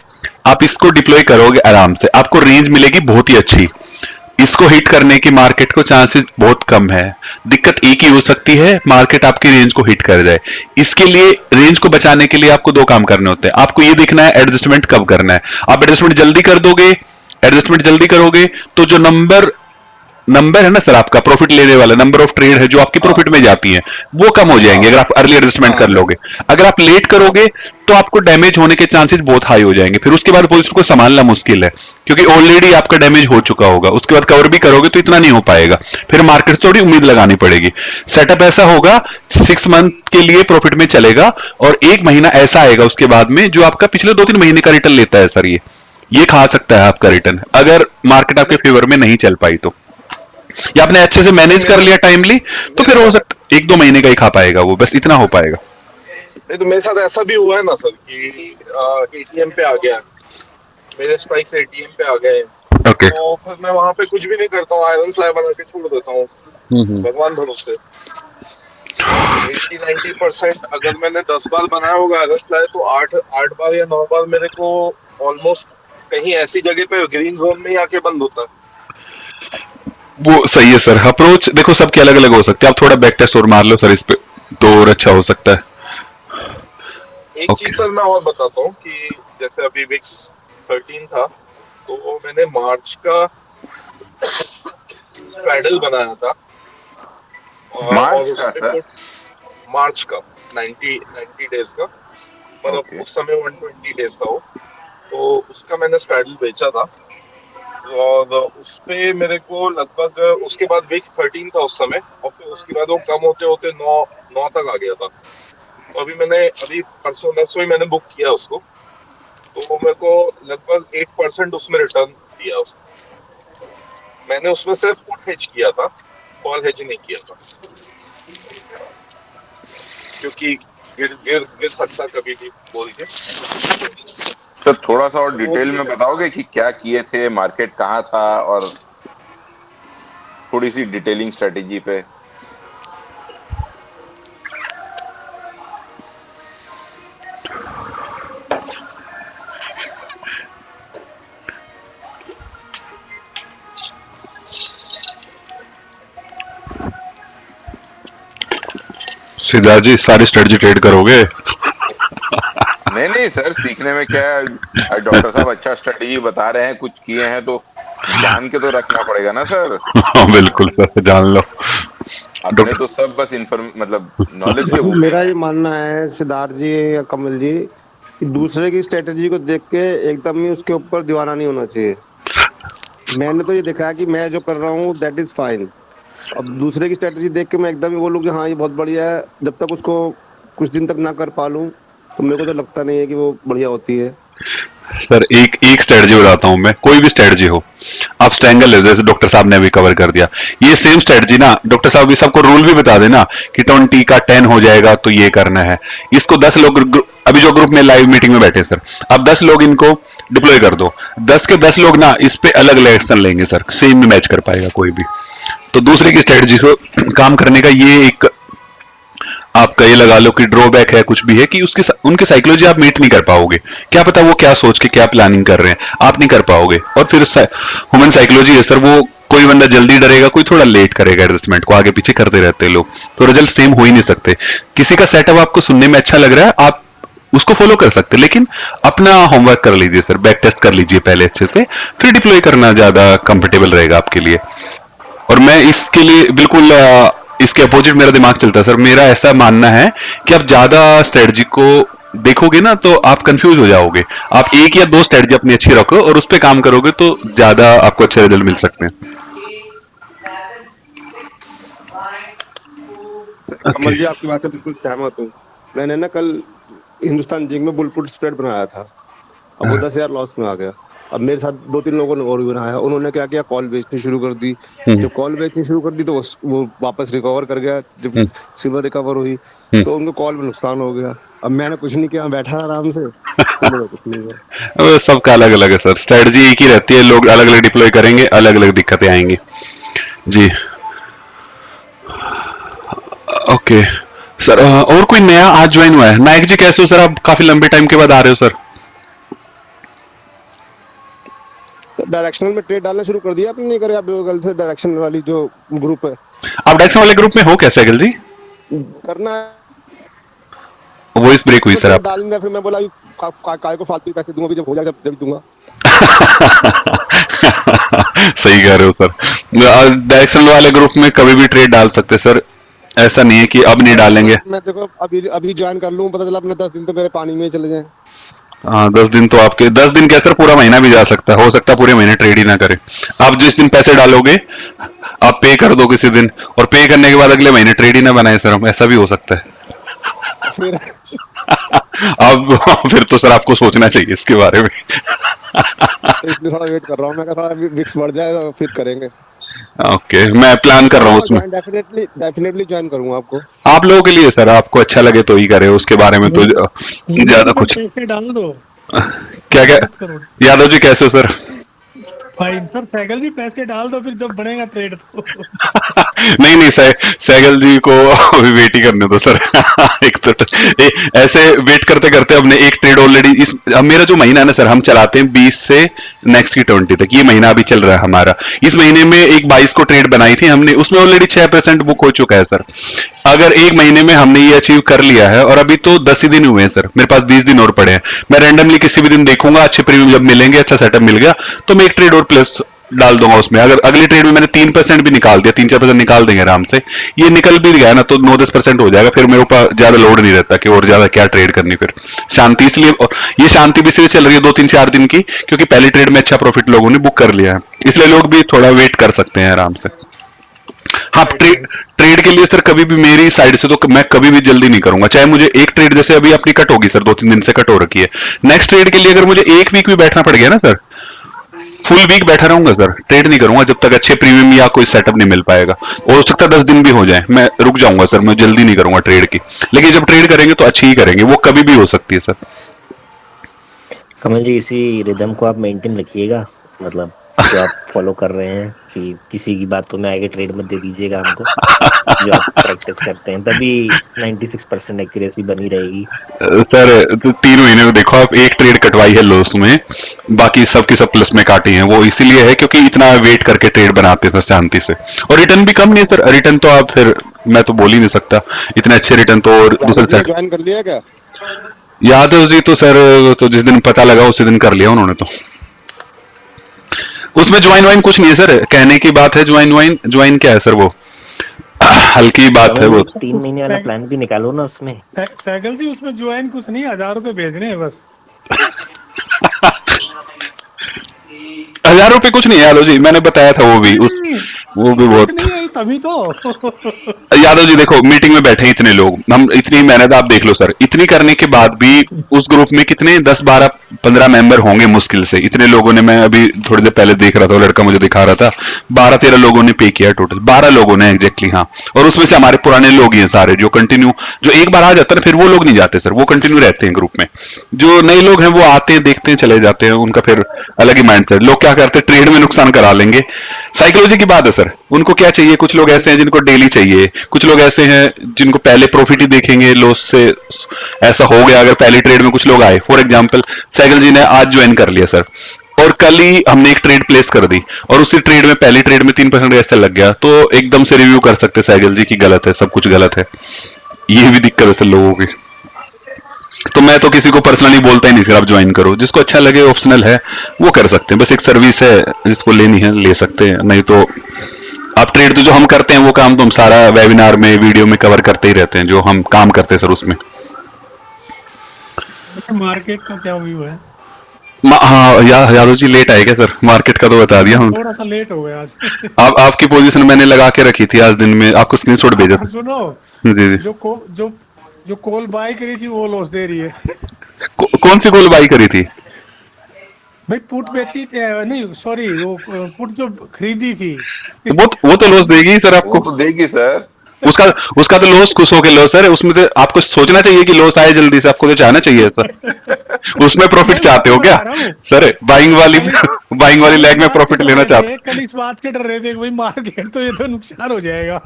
आप इसको डिप्लॉय करोगे आराम से, आपको रेंज मिलेगी बहुत ही अच्छी। इसको हिट करने की मार्केट को चांसेस बहुत कम है। दिक्कत एक ही हो सकती है, मार्केट आपकी रेंज को हिट कर जाए। इसके लिए रेंज को बचाने के लिए आपको दो काम करने होते हैं। आपको ये देखना है एडजस्टमेंट कब करना है। आप एडजस्टमेंट जल्दी कर दोगे, एडजस्टमेंट जल्दी करोगे तो जो नंबर नंबर है ना सर, आपका प्रॉफिट लेने वाला नंबर ऑफ ट्रेड है जो आपकी हाँ प्रॉफिट में जाती है, वो कम हो हाँ जाएंगे अगर आप अर्ली एडजस्टमेंट कर हाँ लोगे। अगर आप लेट हाँ करोगे तो आपको डैमेज होने के चांसेस बहुत हाई हो जाएंगे, फिर उसके बाद पोजीशन को संभालना मुश्किल है, क्योंकि ऑलरेडी आपका डैमेज हो चुका होगा। उसके बाद कवर भी करोगे तो इतना नहीं हो पाएगा, फिर मार्केट से थोड़ी उम्मीद लगानी पड़ेगी। सेटअप ऐसा होगा, 6 मंथ के लिए प्रॉफिट में चलेगा, और 1 महीना ऐसा आएगा उसके बाद में जो आपका पिछले 2-3 महीने का रिटर्न लेता है सर। ये खा सकता है आपका रिटर्न, अगर मार्केट आपके नहीं फेवर में नहीं चल पाई तो, या आपने अच्छे से नहीं, मैनेज कर मेरा लिया टाइमली, तो मेरे फिर हो साथ सकता 1-2 महीने का ही खा पाएगा वो, बस इतना हो पाएगा। नहीं, तो मेरे साथ ऐसा भी हुआ है ना सर कि एटीएम पे आ गया, मेरे स्पाइक्स एटीएम पे आ गए, ओके। तो फिर मैं वहां पे कुछ भी नहीं करता हूँ, आयरन फ्लाई बना के छोड़ देता हूँ हम्म। भगवान भरोसे। 80-90% अगर मैंने 10 बार बनाया होगा आयरन फ्लाई, तो 8 8 बार या 9 बार मेरे को ऑलमोस्ट कहीं ऐसी जगह पे ग्रीन जोन में ही आके बंद होता है। वो सही है सर, अप्रोच देखो सबके अलग अलग हो सकते हैं। आप थोड़ा बैक टेस्ट और मार लो सर इस पे, तो और अच्छा हो सकता है। एक चीज ओके। सर मैं और बताता हूँ कि जैसे अभी विक्स 13 था, तो मैंने मार्च का स्ट्रैडल बनाया था, और मार्च उस का पे सर? पुट मार्च का 90 डेज का, मतलब ओके। उस समय 120 डेज था वो। तो उसका मैंने स्ट्रैडल बेचा था, और उस पे मेरे को लगभग, उसके बाद विक्स 13 था उस समय, और फिर उसके बाद वो कम होते होते 9 तक आ गया था। तो अभी परसों नरसों ही मैंने बुक किया उसको, तो वो मेरे को लगभग 8% उसमें रिटर्न दिया उसने। मैंने उसमें सिर्फ पुट हेज किया था, कॉल हेज नहीं किया था, क्योंकि गिर सकता कभी भी बोल के। सर थोड़ा सा और तो वो डिटेल भी में है। बताओगे कि क्या किए थे, मार्केट कहाँ था, और थोड़ी सी डिटेलिंग स्ट्रेटेजी पे। सिद्धार्थ जी सारी स्ट्रेटजी ट्रेड करोगे? नहीं नहीं सर, सीखने में क्या है, डॉक्टर साहब अच्छा स्ट्रेटेजी बता रहे हैं, कुछ किए हैं तो जान के तो रखना पड़ेगा ना सर। हाँ बिल्कुल सर, जान लो। अपने डॉक्टर। तो सब बस इंफॉर्म मतलब नॉलेज के भूखे मेरा ये हैं। मानना है सिद्धार्थ जी या कमल जी, कि दूसरे की स्ट्रेटेजी को देख के एकदम ही उसके ऊपर दीवाना नहीं होना चाहिए। मैंने तो ये देखा है कि मैं जो कर रहा हूँ दैट इज फाइन। अब दूसरे की स्ट्रेटेजी देख के मैं एकदम ही बोलूँ कि हाँ ये बहुत बढ़िया है, जब तक उसको कुछ दिन तक ना कर पालूं तो मेरे को तो लगता नहीं है कि वो बढ़िया होती है। सर एक एक स्ट्रेटजी बताता हूं मैं, कोई भी स्ट्रेटजी हो। आप स्टैंगल ले, जैसे डॉक्टर साहब ने अभी कवर कर दिया। ये सेम स्ट्रेटजी ना डॉक्टर साहब भी सबको रूल भी बता देना कि 20 का 10 हो जाएगा तो ये करना है। इसको 10 लोग अभी जो ग्रुप में लाइव मीटिंग में बैठे सर, आप 10 लोग इनको डिप्लॉय कर दो। 10 के 10 लोग ना इस पे अलग अलग एक्शन लेंगे सर, सेम में मैच कर पाएगा कोई भी। तो दूसरे की स्ट्रेटजी को काम करने का ये एक, आपका ये लगा लो कि ड्रॉबैक है, कुछ भी है कि उसकी उनकी साइकोलॉजी आप मीट नहीं कर पाओगे। क्या पता वो क्या सोच के क्या प्लानिंग कर रहे हैं, आप नहीं कर पाओगे। और फिर ह्यूमन साइकोलॉजी है सर, वो कोई बंदा जल्दी डरेगा, कोई थोड़ा लेट करेगा, एडजस्टमेंट को आगे पीछे करते रहते हैं लोग, तो रिजल्ट सेम हो ही नहीं सकते। किसी का सेटअप आपको सुनने में अच्छा लग रहा है, आप उसको फॉलो कर सकते हैं, लेकिन अपना होमवर्क कर लीजिए सर, बैक टेस्ट कर लीजिए पहले अच्छे से, फिर डिप्लॉय करना ज्यादा कंफर्टेबल रहेगा आपके लिए। और मैं इसके लिए बिल्कुल इसके अपोजिट मेरा दिमाग चलता है सर। मेरा ऐसा मानना है कि आप ज्यादा स्ट्रेटजी को देखोगे ना तो आप कंफ्यूज हो जाओगे। आप एक या दो स्ट्रेटजी अपनी अच्छी रखो और उस पर काम करोगे तो ज्यादा आपको अच्छे रिजल्ट मिल सकते हैं। ओके। कमल जी आपकी बात से बिल्कुल सहमत हूँ। मैंने ना कल हिंदुस्तान जिंक में बुलपुट स्प्रेड बनाया था, अब वो 10,000 लॉस में आ गया। अब मेरे साथ 2-3 लोगों ने और भी बनाया, उन्होंने क्या किया, कॉल बेचनी शुरू कर दी। हम्म, जब कॉल बेचनी शुरू कर दी तो वो वापस रिकवर कर गया, जब हम्म, सिल्वर रिकवर हुई, हम्म। तो उनको कॉल में नुकसान हो गया। अब मैंने कुछ नहीं किया, मैं बैठा आराम से, तो मेरा कुछ नहीं हुआ। अब सबका अलग अलग है सर, स्ट्रेटजी एक ही रहती है, लोग अलग अलग डिप्लॉय करेंगे, अलग अलग दिक्कतें आएंगी। जी ओके सर। और कोई नया आज ज्वाइन हुआ है? नायक जी कैसे हो सर? आप काफी लंबे टाइम के बाद आ रहे हो सर। तो डायरेक्शनल में ट्रेड डालना शुरू कर दिया आपने? नहीं करे आप गलत से, डायरेक्शनल वाली जो ग्रुप है आप डायरेक्शन वाले ग्रुप में हो क्या सैगल जी? करना है, वॉइस ब्रेक हुई तो सर ट्रेड आप। डाल दूंगा। फिर मैं बोला काय को फालतू पैसे दूंगा, जब हो जाएगा जब दूंगा। सही कह रहे हो सर। डायरेक्शन वाले ग्रुप में कभी भी ट्रेड डाल सकते हैं सर, ऐसा नहीं है कि अब नहीं डालेंगे। मैं देखो अभी अभी ज्वाइन कर लूं, पता चला अपने 10 दिन तो मेरे पानी में ही चले जाए। हाँ 10 दिन तो आपके, 10 दिन क्या सर, पूरा महीना भी जा सकता है, हो सकता है पूरे महीने ट्रेड ही ना करे। आप जिस दिन पैसे डालोगे आप पे कर दो किसी दिन, और पे करने के बाद अगले महीने ट्रेड ही ना बनाए सर हम, ऐसा भी हो सकता है। फिर अब फिर तो सर आपको सोचना चाहिए इसके बारे में। तो इसलिए थोड़ा वेट कर रहा हूँ, मैं कहा थोड़ा विक्स बढ़ जाए तो फिर करेंगे। ओके, मैं प्लान कर रहा हूँ करूंगा उसमें। ज्वाइन, डेफिनेटली डेफिनेटली ज्वाइन करूंगा आपको। आप लोगों के लिए सर, आपको अच्छा लगे तो ही करे, उसके बारे में तो मुझे ज्यादा भी तो कुछ। पैसे डाल दो, क्या क्या? मत करो। यादव जी कैसे हो सर? भाई सर सैगल जी पैसे डाल दो, फिर जब बढ़ेगा ट्रेड तो। नहीं नहीं सैगल जी को अभी वेट ही करने दो सर। एक तो ऐसे वेट करते करते हमने एक ट्रेड ऑलरेडी इस, अब मेरा जो महीना है ना सर, हम चलाते हैं 20 से नेक्स्ट की 20 तक, ये महीना अभी चल रहा है हमारा। इस महीने में एक 22 को ट्रेड बनाई थी हमने, उसमें ऑलरेडी 6% बुक हो चुका है सर। अगर एक महीने में हमने ये अचीव कर लिया है, और अभी तो 10 ही दिन हुए हैं सर, मेरे पास 20 दिन और पड़े हैं। मैं रैंडमली किसी भी दिन देखूंगा, अच्छे प्रीमियम जब मिलेंगे, अच्छा सेटअप मिल गया, तो मैं एक ट्रेड और प्लस डाल दूंगा उसमें। अगर अगली ट्रेड में मैंने 3% भी निकाल दिया, 3-4% निकाल देंगे आराम से, ये निकल भी गया ना तो 9-10% हो जाएगा, फिर मेरे ऊपर ज्यादा लोड नहीं रहता कि और ज्यादा क्या ट्रेड करनी। फिर शांति, इसलिए ये शांति भी इसलिए चल रही है 2-3-4 दिन की, क्योंकि पहली ट्रेड में अच्छा प्रॉफिट लोगों ने बुक कर लिया है, इसलिए लोग भी थोड़ा वेट कर सकते हैं आराम से। हाँ ट्रेड के लिए सर कभी भी मेरी साइड से तो मैं कभी भी जल्दी नहीं करूंगा, चाहे मुझे एक ट्रेड, जैसे अभी अपनी कट होगी सर, 2-3 दिन से कट हो रखी है, नेक्स्ट ट्रेड के लिए अगर मुझे एक वीक भी बैठना पड़ गया ना सर, फुल वीक बैठा रहूंगा सर, ट्रेड नहीं करूंगा जब तक अच्छे प्रीमियम या कोई सेटअप नहीं मिल पाएगा। हो सकता है 10 दिन भी हो जाए, मैं रुक जाऊंगा सर, मैं जल्दी नहीं करूंगा ट्रेड की। लेकिन जब ट्रेड करेंगे तो अच्छी ही करेंगे, वो कभी भी हो सकती है सर। कमल जी इसी रिदम को आप मेंटेन रखिएगा, मतलब जो आप फॉलो कर रहे हैं कि किसी की बातों में आगे ट्रेड मत दे दीजिएगा हमको, जो आप प्रैक्टिस करते हैं, तभी 96% एक्यूरेसी बनी रहेगी। सर तो 3 महीने में देखो आप, एक ट्रेड कटवाई है लॉस में, बाकी सब की सब प्लस में काटी है, वो इसीलिए है क्योंकि इतना वेट करके ट्रेड बनाते हैं सर शांति से, और रिटर्न भी कम नहीं है सर। रिटर्न तो आप फिर, मैं तो बोल ही नहीं सकता, इतने अच्छे रिटर्न तो। और दूसरा सेट, ज्वाइन कर लिया क्या? यादव जी तो सर, तो जिस दिन पता लगा उसी दिन कर लिया उन्होंने तो। उसमें ज्वाइन वाइन कुछ नहीं है सर, कहने की बात है, ज्वाइन वाइन, ज्वाइन क्या है सर वो, हल्की बात है कमल वो। जी 3 महीने वाला प्लान भी निकालो ना उसमें। सैगल जी उसमें ज्वाइन कुछ नहीं, 1000 रुपए भेजने हैं बस। 1000 रुपए कुछ नहीं है यादव जी, मैंने बताया था वो भी वो भी बचत बहुत। नहीं आई तभी तो। यादव जी देखो, मीटिंग में बैठे इतने लोग, हम इतनी मेहनत, आप देख लो सर, इतनी करने के बाद भी उस ग्रुप में कितने 10-12-15 मेंबर होंगे मुश्किल से, इतने लोगों ने, मैं अभी थोड़ी देर पहले देख रहा था, वो लड़का मुझे दिखा रहा था, 12-13 लोगों ने पे किया टोटल, 12 लोगों ने एग्जैक्टली, हाँ। और उसमें से हमारे पुराने लोग ही हैं सारे, जो कंटिन्यू, जो एक बार आ जाता है ना फिर वो लोग नहीं जाते सर, वो कंटिन्यू रहते हैं ग्रुप में। जो नए लोग हैं वो आते हैं, देखते हैं, चले जाते हैं, उनका फिर अलग ही माइंड सेट। लोग क्या करते हैं, ट्रेड में नुकसान करा लेंगे, साइकोलॉजी की बात है सर, उनको क्या चाहिए, कुछ लोग ऐसे हैं जिनको डेली चाहिए, कुछ लोग ऐसे हैं जिनको पहले प्रॉफिट ही देखेंगे, लॉस से ऐसा हो गया। अगर पहली ट्रेड में कुछ लोग आए, फॉर एग्जांपल साइकिल जी ने आज ज्वाइन कर लिया सर, और कल ही हमने एक ट्रेड प्लेस कर दी, और उसी ट्रेड में, पहली ट्रेड में 3% ऐसे लग गया, तो एकदम से रिव्यू कर सकते साइकिल जी की गलत है, सब कुछ गलत है। ये भी दिक्कत है सर लोगों की। तो मैं तो किसी को पर्सनली बोलता ही नहीं सर, आप ज्वाइन करो, जिसको अच्छा लगे, ऑप्शनल है, वो कर सकते हैं, बस एक सर्विस है, जिसको लेनी है ले सकते हैं, नहीं तो आप ट्रेड तो जो हम करते हैं वो काम तो हम सारा वेबिनार में, वीडियो में कवर करते ही रहते हैं, जो हम काम करते हैं सर उसमें। मार्केट का क्या व्यू है? हाँ यादव जी लेट आए क्या सर? मार्केट का तो बता दिया हम। थोड़ा सा लेट हो गया आज। आपकी पोजीशन मैंने लगा के रखी थी आज दिन में, आपको स्क्रीनशॉट भेजा था। सुनो, जी जी। जो कॉल बाय करी थी वो लॉस दे रही है। कौन सी कॉल बाई करी थी? भाई पुट बेची नहीं सॉरी वो पुट जो खरीदी थी। वो तो लॉस देगी सर वो आपको। तो देगी सर। उसका उसका तो लॉस खुश होके लॉस है, उसमें तो आपको सोचना चाहिए कि लॉस आए जल्दी से, आपको तो चाहना चाहिए सर। उसमें प्रॉफिट मैं चाहते हो उसको क्या बता रहा हूँ। सर? बाइंग वाली कल बाइंग वाली कल इस लेग में बात से प्रॉफिट डर लेना रहे चाहते थे, कल इस बात से डर रहे थे कि भाई मार्केट तो ये तो नुकसान हो जाएगा।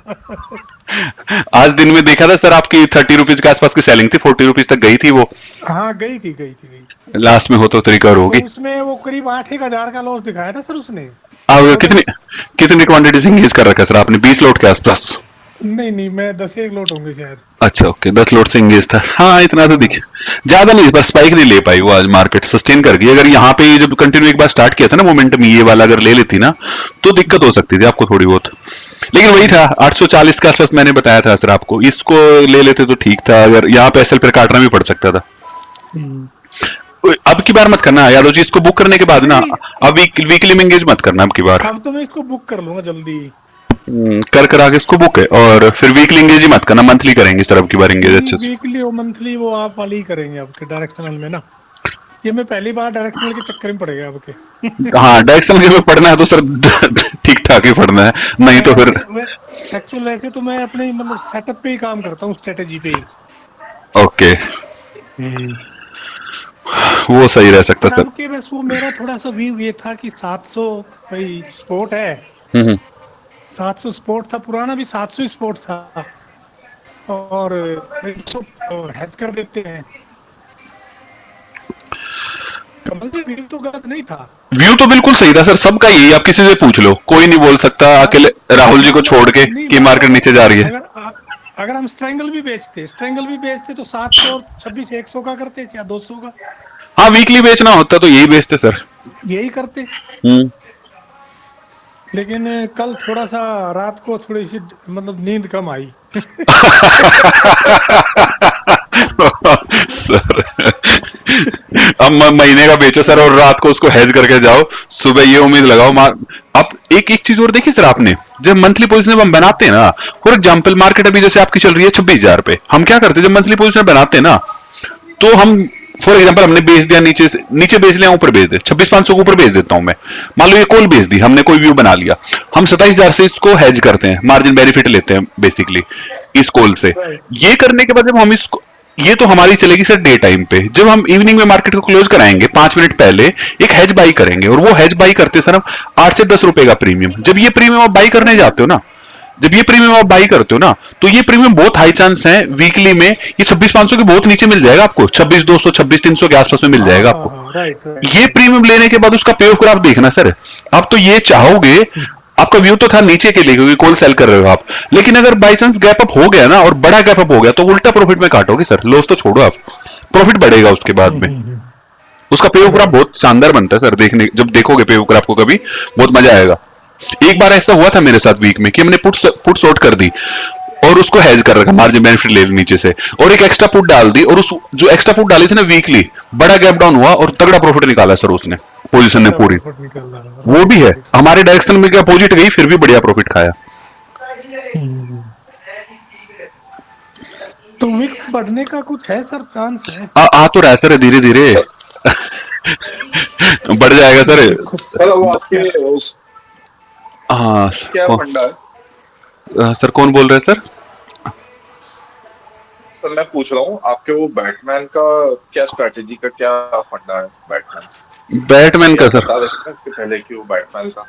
हैं। आज दिन में देखा था सर आपकी 30 रुपीज के आसपास की सेलिंग थी, 40 रुपीज तक गई थी वो। हाँ गई थी। लास्ट में हो तो रिकवर तो होगी। उसमें वो करीब 8-1 हज़ार का लॉस दिखाया था सर उसने। आप तो मैं कितनी कितनी क्वांटिटी से इंगेज कर रखा है सर आपने? 20 लोट के आसपास? नहीं नहीं मैं 10 लोट होंगे शायद। अच्छा ओके, 10 लोट से इंगेज था। हाँ इतना तो दिखे, ज्यादा नहीं, पर स्पाइक नहीं ले पाई वो, आज मार्केट सस्टेन कर गई। अगर यहाँ पे जब कंटिन्यू एक बार स्टार्ट किया था ना मोमेंटम ये वाला, अगर ले लेती ना तो दिक्कत हो सकती थी आपको थोड़ी बहुत। लेकिन वही था 840 के आसपास मैंने बताया था सर आपको, इसको ले लेते तो ठीक था। अगर यहाँ पे एसएल पर काटना भी पड़ सकता था। अब की बार मत करना यादव जी, इसको बुक करने के बाद ना, नहीं अब वीकली में एंगेज मत करना अब की बार। अब तो मैं इसको बुक कर लूंगा जल्दी। कर आगे इसको बुक है, और फिर वीकली एंगेज ही मत करना, मंथली करेंगे सर अब की बार एंगेज अच्छे से। वीकली और मंथली वो आप वाली ही करेंगे आपके डायरेक्शनल में ना। ये मैं पहली बार डायरेक्शनल के चक्कर में पड़ गया आपके। हाँ डायरेक्शन के में पढ़ना है तो सर ठीक ठाक ही पढ़ना है, नहीं तो फिर। एक्चुअल वैसे तो मैं अपने मतलब सेटअप पे ही काम करता हूँ, स्ट्रेटेजी पे ही। ओके, वो सही रह सकता पर सर। अब के बस वो मेरा थोड़ा सा व्यू ये था कि 700 भाई स्पोर्ट है। हम्म 700 स्पोर्ट था, पुराना भी 700 स्पोर्ट था, और इसको हैच कर देते हैं। कमल जी व्यू तो गलत नहीं था। व्यू तो बिल्कुल सही था सर, सबका यही, आप किसी से पूछ लो, कोई नहीं बोल सकता अकेले राहुल जी को छोड़ के नहीं कि मार्केट नीचे जा रही है। अगर हम स्ट्रैंगल भी बेचते तो 700 और 26 100 का करते या 200 का, हाँ वीकली बेचना होता तो यही बेचते सर। यही करते। लेकिन कल थोड़ा सा रात को थोड़ी सी मतलब नींद कम आई। सर अब महीने का बेचो सर, और रात को उसको हेज करके जाओ, सुबह ये उम्मीद लगाओ अब एक एक चीज और देखी सर आपने, जब मंथली पोजीशन हम बनाते हैं ना, फॉर एग्जांपल मार्केट अभी जैसे आपकी चल रही है 26,000 पे, हम क्या करते हैं जब मंथली पोजीशन बनाते हैं ना, तो हम फॉर एग्जांपल हमने बेच दिया नीचे से, नीचे बेच लिया ऊपर बेच दे, 26,500 को ऊपर बेच देता हूं मैं, मान लो ये कॉल बेच दी हमने, कोई व्यू बना लिया, हम 27,000 से इसको हेज करते हैं, मार्जिन बेनिफिट लेते हैं बेसिकली इस कॉल से। ये करने के बाद जब हम इसको, ये तो हमारी चलेगी सर डे टाइम पे, जब हम इवनिंग में मार्केट को क्लोज कराएंगे 5 मिनट पहले एक हेज बाई करेंगे, और वो हेज बाई करते सर हम 8 से 10 रुपए का प्रीमियम। जब ये प्रीमियम आप बाई करने जाते हो ना, जब ये प्रीमियम आप बाई करते हो ना, तो ये प्रीमियम बहुत हाई चांस है वीकली में ये 26,500 के बहुत नीचे मिल जाएगा आपको, 26,200 26,300 के आसपास में मिल जाएगा आपको। राइट ये प्रीमियम लेने के बाद उसका पे ऑफ आप देखना सर, आप तो ये चाहोगे, आपका व्यू तो था नीचे के लिए क्योंकि कॉल सेल कर रहे हो आप, लेकिन अगर बाई चांस गैप अप हो गया ना और बड़ा गैप अप हो गया तो उल्टा प्रॉफिट में काटोगे सर, लॉस तो छोड़ो आप, प्रॉफिट बढ़ेगा उसके बाद में। उसका पे ऑफ बहुत शानदार बनता है सर, देखने जब देखोगे पे ऑफ आपको कभी बहुत मजा आएगा। एक बार ऐसा हुआ था मेरे साथ वीक में कि हमने पुट शॉर्ट कर दी और उसको हेज कर रखा, मार्जिन बेनिफिट ले नीचे से, और एक एक्स्ट्रा पुट डाल दी, और उस जो एक्स्ट्रा पुट डाली थी ना वीकली बड़ा गैप डाउन हुआ और तगड़ा प्रॉफिट निकाला सर उसने, पोजीशन ने पूरी। वो भी है हमारे डायरेक्शन में अपोजिट गई फिर भी बढ़िया प्रॉफिट खाया। तो विक्स बढ़ने का कुछ है सर, चांस है? आ तो रहा है सर धीरे धीरे बढ़ जाएगा सर। सर वो आपके उस हाँ क्या फंडा है? सर कौन बोल रहे हैं सर? सर मैं पूछ रहा हूँ आपके वो बैटमैन का क्या स्ट्रेटेजी का क्या फंडा है बैटमैन का सर? बता देते हैं इसके पहले कि वो बैटमैन का।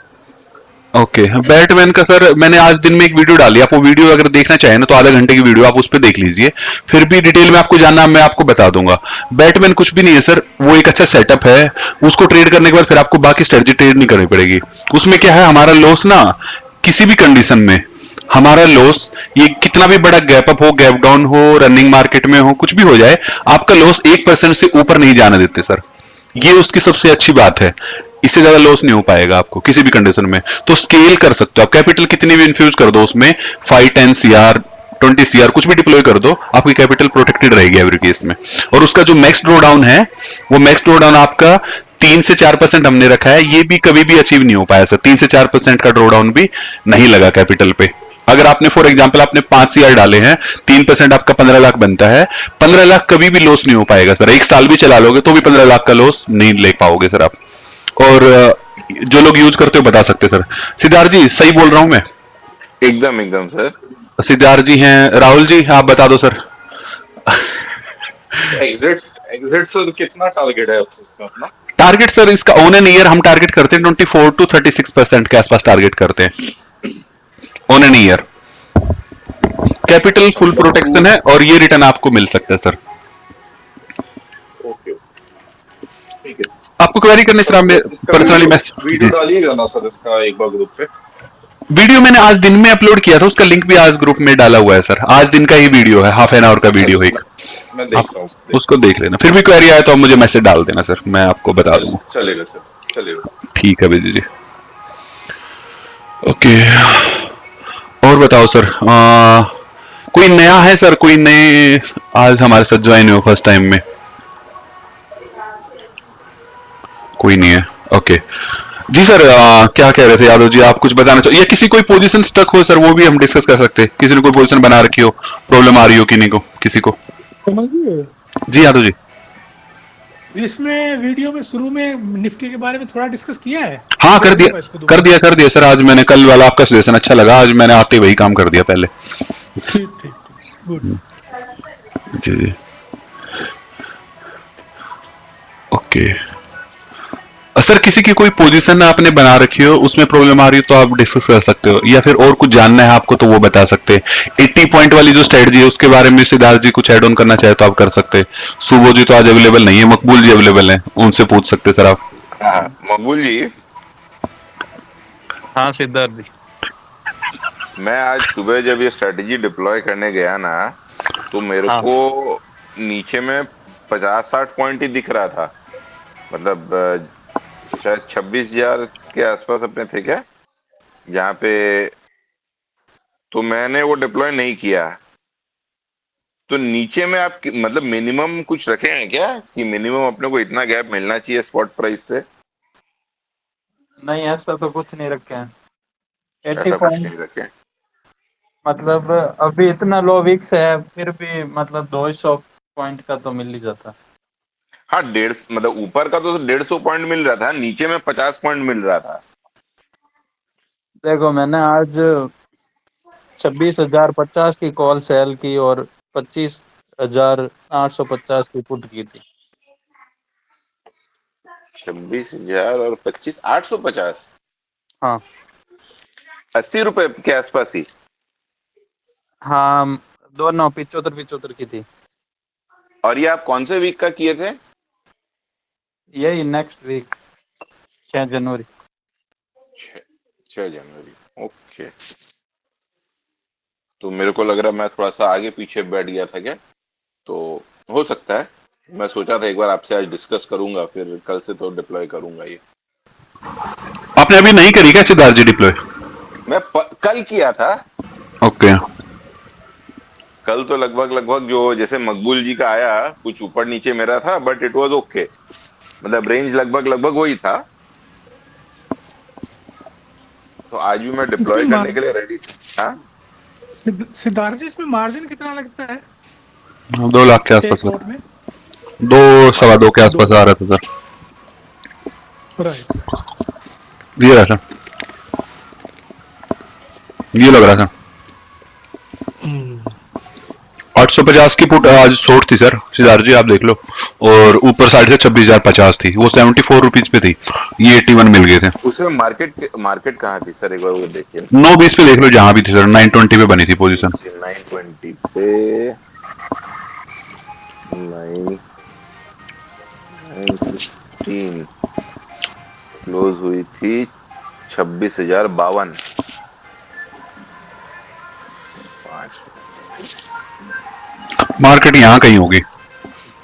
ओके बैटमैन का सर मैंने आज दिन में एक वीडियो डाली, आप वो वीडियो अगर देखना चाहें ना तो आधा घंटे की वीडियो आप उस पर देख लीजिए, फिर भी डिटेल में आपको जानना मैं आपको बता दूंगा। बैटमैन कुछ भी नहीं है सर, वो एक अच्छा सेटअप है, उसको ट्रेड करने के बाद फिर आपको बाकी स्ट्रेटजी ट्रेड नहीं करनी पड़ेगी। उसमें क्या है, हमारा लॉस ना किसी भी कंडीशन में, हमारा लॉस ये कितना भी बड़ा गैप अप हो, गैप डाउन हो, रनिंग मार्केट में हो, कुछ भी हो जाए, आपका लॉस 1% से ऊपर नहीं जाने देते सर, ये उसकी सबसे अच्छी बात है। इससे ज्यादा लॉस नहीं हो पाएगा आपको किसी भी कंडीशन में। तो स्केल कर सकते हो आप, कैपिटल कितनी भी इन्फ्यूज कर दो उसमें, 5-10 सीआर 20 सीआर कुछ भी डिप्लॉय कर दो, आपकी कैपिटल प्रोटेक्टेड रहेगी एवरी केस में। और उसका जो मैक्स ड्रॉ डाउन है, वो मैक्स ड्रॉ डाउन आपका 3 से 4% हमने रखा है, ये भी कभी भी अचीव नहीं हो पाया सर, 3 से 4% का ड्रॉ डाउन भी नहीं लगा कैपिटल पे। अगर आपने फॉर एग्जांपल आपने 5 सीआर डाले हैं, 3% आपका 15 लाख बनता है, 15 लाख कभी भी लॉस नहीं हो पाएगा सर, एक साल भी चला लोगे तो भी 15 लाख का लॉस नहीं ले पाओगे सर आप। और जो लोग यूज करते हो बता सकते हैं सर। सिद्धार्थ जी सही बोल रहा हूं मैं? एकदम एकदम सर। सिद्धार्थ जी हैं, राहुल जी आप बता दो सर। एग्जिट एग्जिट सर कितना टारगेट है इसका अपना? टारगेट सर इसका ऑन एन ईयर हम टारगेट करते हैं 24 to 36% के आसपास टारगेट करते हैं ऑन एन ईयर। कैपिटल अच्छा फुल मतलब प्रोटेक्शन है और ये रिटर्न आपको मिल सकता है सर। ओके ठीक है। आपको क्वेरी करने सर आप सर इसका पर्सनली वीडियो वीडियो मैसेज। डालिएगा ना सर इसका एक बार ग्रुप पे। वीडियो मैंने आज दिन में अपलोड किया था, उसका लिंक भी आज ग्रुप में डाला हुआ है सर। आज दिन का ही वीडियो है, हाफ एन आवर का अच्छा वीडियो है अच्छा एक। मैं आप देखता हूँ उसको देख लेना, फिर भी क्वेरी आए तो आप मुझे मैसेज डाल देना सर, मैं आपको बता दूंगा। चलेगा सर चलेगा। ठीक है विजय जी। ओके और बताओ सर, कोई नया है सर? कोई नए आज हमारे साथ ज्वाइन हुए फर्स्ट टाइम में? कोई नहीं है। ओके जी सर, क्या कह रहे थे यादव जी, आप कुछ बताना चाहिए या किसी कोई पोजीशन स्टक हो सर वो भी हम डिस्कस कर सकते हैं। किसी ने कोई पोजीशन बना रखी हो, प्रॉब्लम आ रही हो किसी को किसी को? समझिए, जी यादव जी। इसमें वीडियो में शुरू में निफ्टी के बारे में थोड़ा डिस्कस किया है। हाँ कर देख लूंगा दिया इसको कर दोबारा। दिया कर दिया सर। आज मैंने, कल वाला आपका सजेशन अच्छा लगा, आज मैंने आते ही वही काम कर दिया पहले। ठीक ठीक ठीक, गुड। जी जी ओके। सर किसी की कोई पोजीशन आपने बना रखी हो उसमें प्रॉब्लम आ रही हो तो आप डिस्कस कर सकते हो, या फिर और कुछ जानना है आपको तो वो बता सकते हैं। 80 पॉइंट वाली जो स्ट्रेटजी है उसके बारे में सिद्धार्थ जी कुछ ऐड ऑन करना चाहे तो आप कर सकते हैं। सुबो जी तो आज अवेलेबल नहीं है, मकबूल जी अवेलेबल है, उनसे पूछ सकते सर आप। हाँ मकबूल जी, हाँ सिद्धार्थ जी। मैं आज सुबह जब ये स्ट्रेटजी डिप्लॉय करने गया ना, तो मेरे हाँ को नीचे में 50-60 पॉइंट ही दिख रहा था। मतलब शायद 26,000 के आसपास अपने थे क्या, जहाँ पे, तो मैंने वो डिप्लॉय नहीं किया। तो नीचे में आप मतलब मिनिमम कुछ रखे हैं क्या, कि मिनिमम अपने को इतना गैप मिलना चाहिए स्पॉट प्राइस से? नहीं ऐसा तो कुछ नहीं रखे हैं। 80 ऐसा कुछ पॉइंट नहीं रखे। मतलब अभी इतना लो विक्स है फिर भी मतलब 200 पॉइंट का तो मिल ही जाता। हाँ, डेढ़ मतलब ऊपर का तो 150 पॉइंट मिल रहा था, नीचे में 50 पॉइंट मिल रहा था। देखो मैंने आज 26,050 की कॉल सेल की और 25,850 की पुट की थी। 26,000 और 25, 850, हाँ 80 रुपए के आसपास ही। हाँ दोनों 75 की थी। और ये आप कौन से वीक का किए थे? यही नेक्स्ट वीक 6 जनवरी। 6 जनवरी, ओके। तो मेरे को लग रहा मैं थोड़ा सा आगे पीछे बैठ गया था क्या, तो हो सकता है। मैं सोचा था एक बार आपसे आज डिस्कस करूंगा, फिर कल से तो डिप्लॉय करूंगा ये। आपने अभी नहीं करी क्या सिद्धार्थ जी डिप्लॉय? कल किया था। ओके कल तो लगभग लगभग जो जैसे मकबूल जी का आया, कुछ ऊपर नीचे मेरा था, बट इट वाज ओके। मतलब रेंज लगभग लगभग वही था। तो आज भी मैं डिप्लॉय इसमें करने के लिए रेडी। हाँ, सिद्धार्थ जी, इसमें मार्जिन कितना लगता है 2 लाख के टेक आसपास लॉट में? सर, 2 2.25 के दो आसपास आ लाख रहा था सर। Right right. ये रहा सर, ये लग रहा था। 850 की पुट आज शॉर्ट थी सर सिद्धार्थ जी, आप देख लो। और ऊपर साइड से 26,050 थी, वो 74 रुपीज पे थी, ये 81 मिल गए थे। उसमें मार्केट मार्केट कहाँ थी सर, एक बार वो देखिए। 920 पे देख लो जहां भी थी सर, 920 पे बनी थी पोजीशन। 920 पे 916 क्लोज हुई थी 26,052। मार्केट यहाँ कहीं होगी,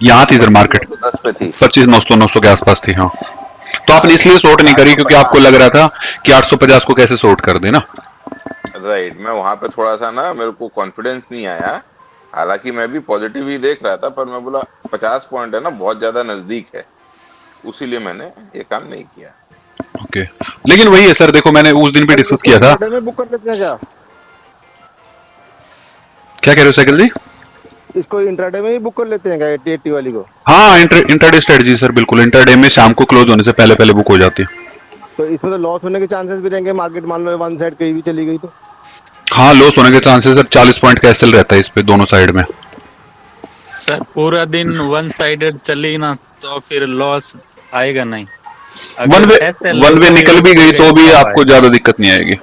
यहाँ थी सर मार्केट, 25,910 पे थी। 25,900 के आसपास थी हाँ। तो आपने हाँ, इसलिए शॉर्ट नहीं करी क्योंकि 850। आपको लग रहा था कि 850 को कैसे शॉर्ट कर देना। राइट, मैं वहां पे थोड़ा सा ना, मेरे को कॉन्फिडेंस नहीं आया। हालांकि मैं भी पॉजिटिव ही देख रहा था, पर मैं बोला 50 पॉइंट है ना, बहुत ज्यादा नजदीक है, उसीलिए मैंने ये काम नहीं किया। ओके लेकिन वही है सर, देखो मैंने उस दिन भी सर डिस्कस इसको किया था। इंट्राडे में बुक कर लेते हैं क्या? क्या कह रहे हो साइकिल जी? इसको इंट्राडे में ही बुक कर लेते हैं क्या 80 वाली को? हाँ, इंटरडे स्ट्रेटजी सर, बिल्कुल इंटरडे में शाम को क्लोज होने से पहले पहले बुक हो जाती है। तो इसमें तो लॉस होने के चांसेस भी रहेंगे, मार्केट मान लो वन साइड कहीं भी चली गई तो? हाँ, लॉस होने के चांसेस सर 40 पॉइंट का एसएल रहता है इस पे दोनों साइड में। सर पूरा दिन वन साइडेड चली ना तो फिर लॉस आएगा नहीं। One way SL one way है, निकल भी उससे गई तो भी कम आपको ज्यादा दिक्कत नहीं आएगी।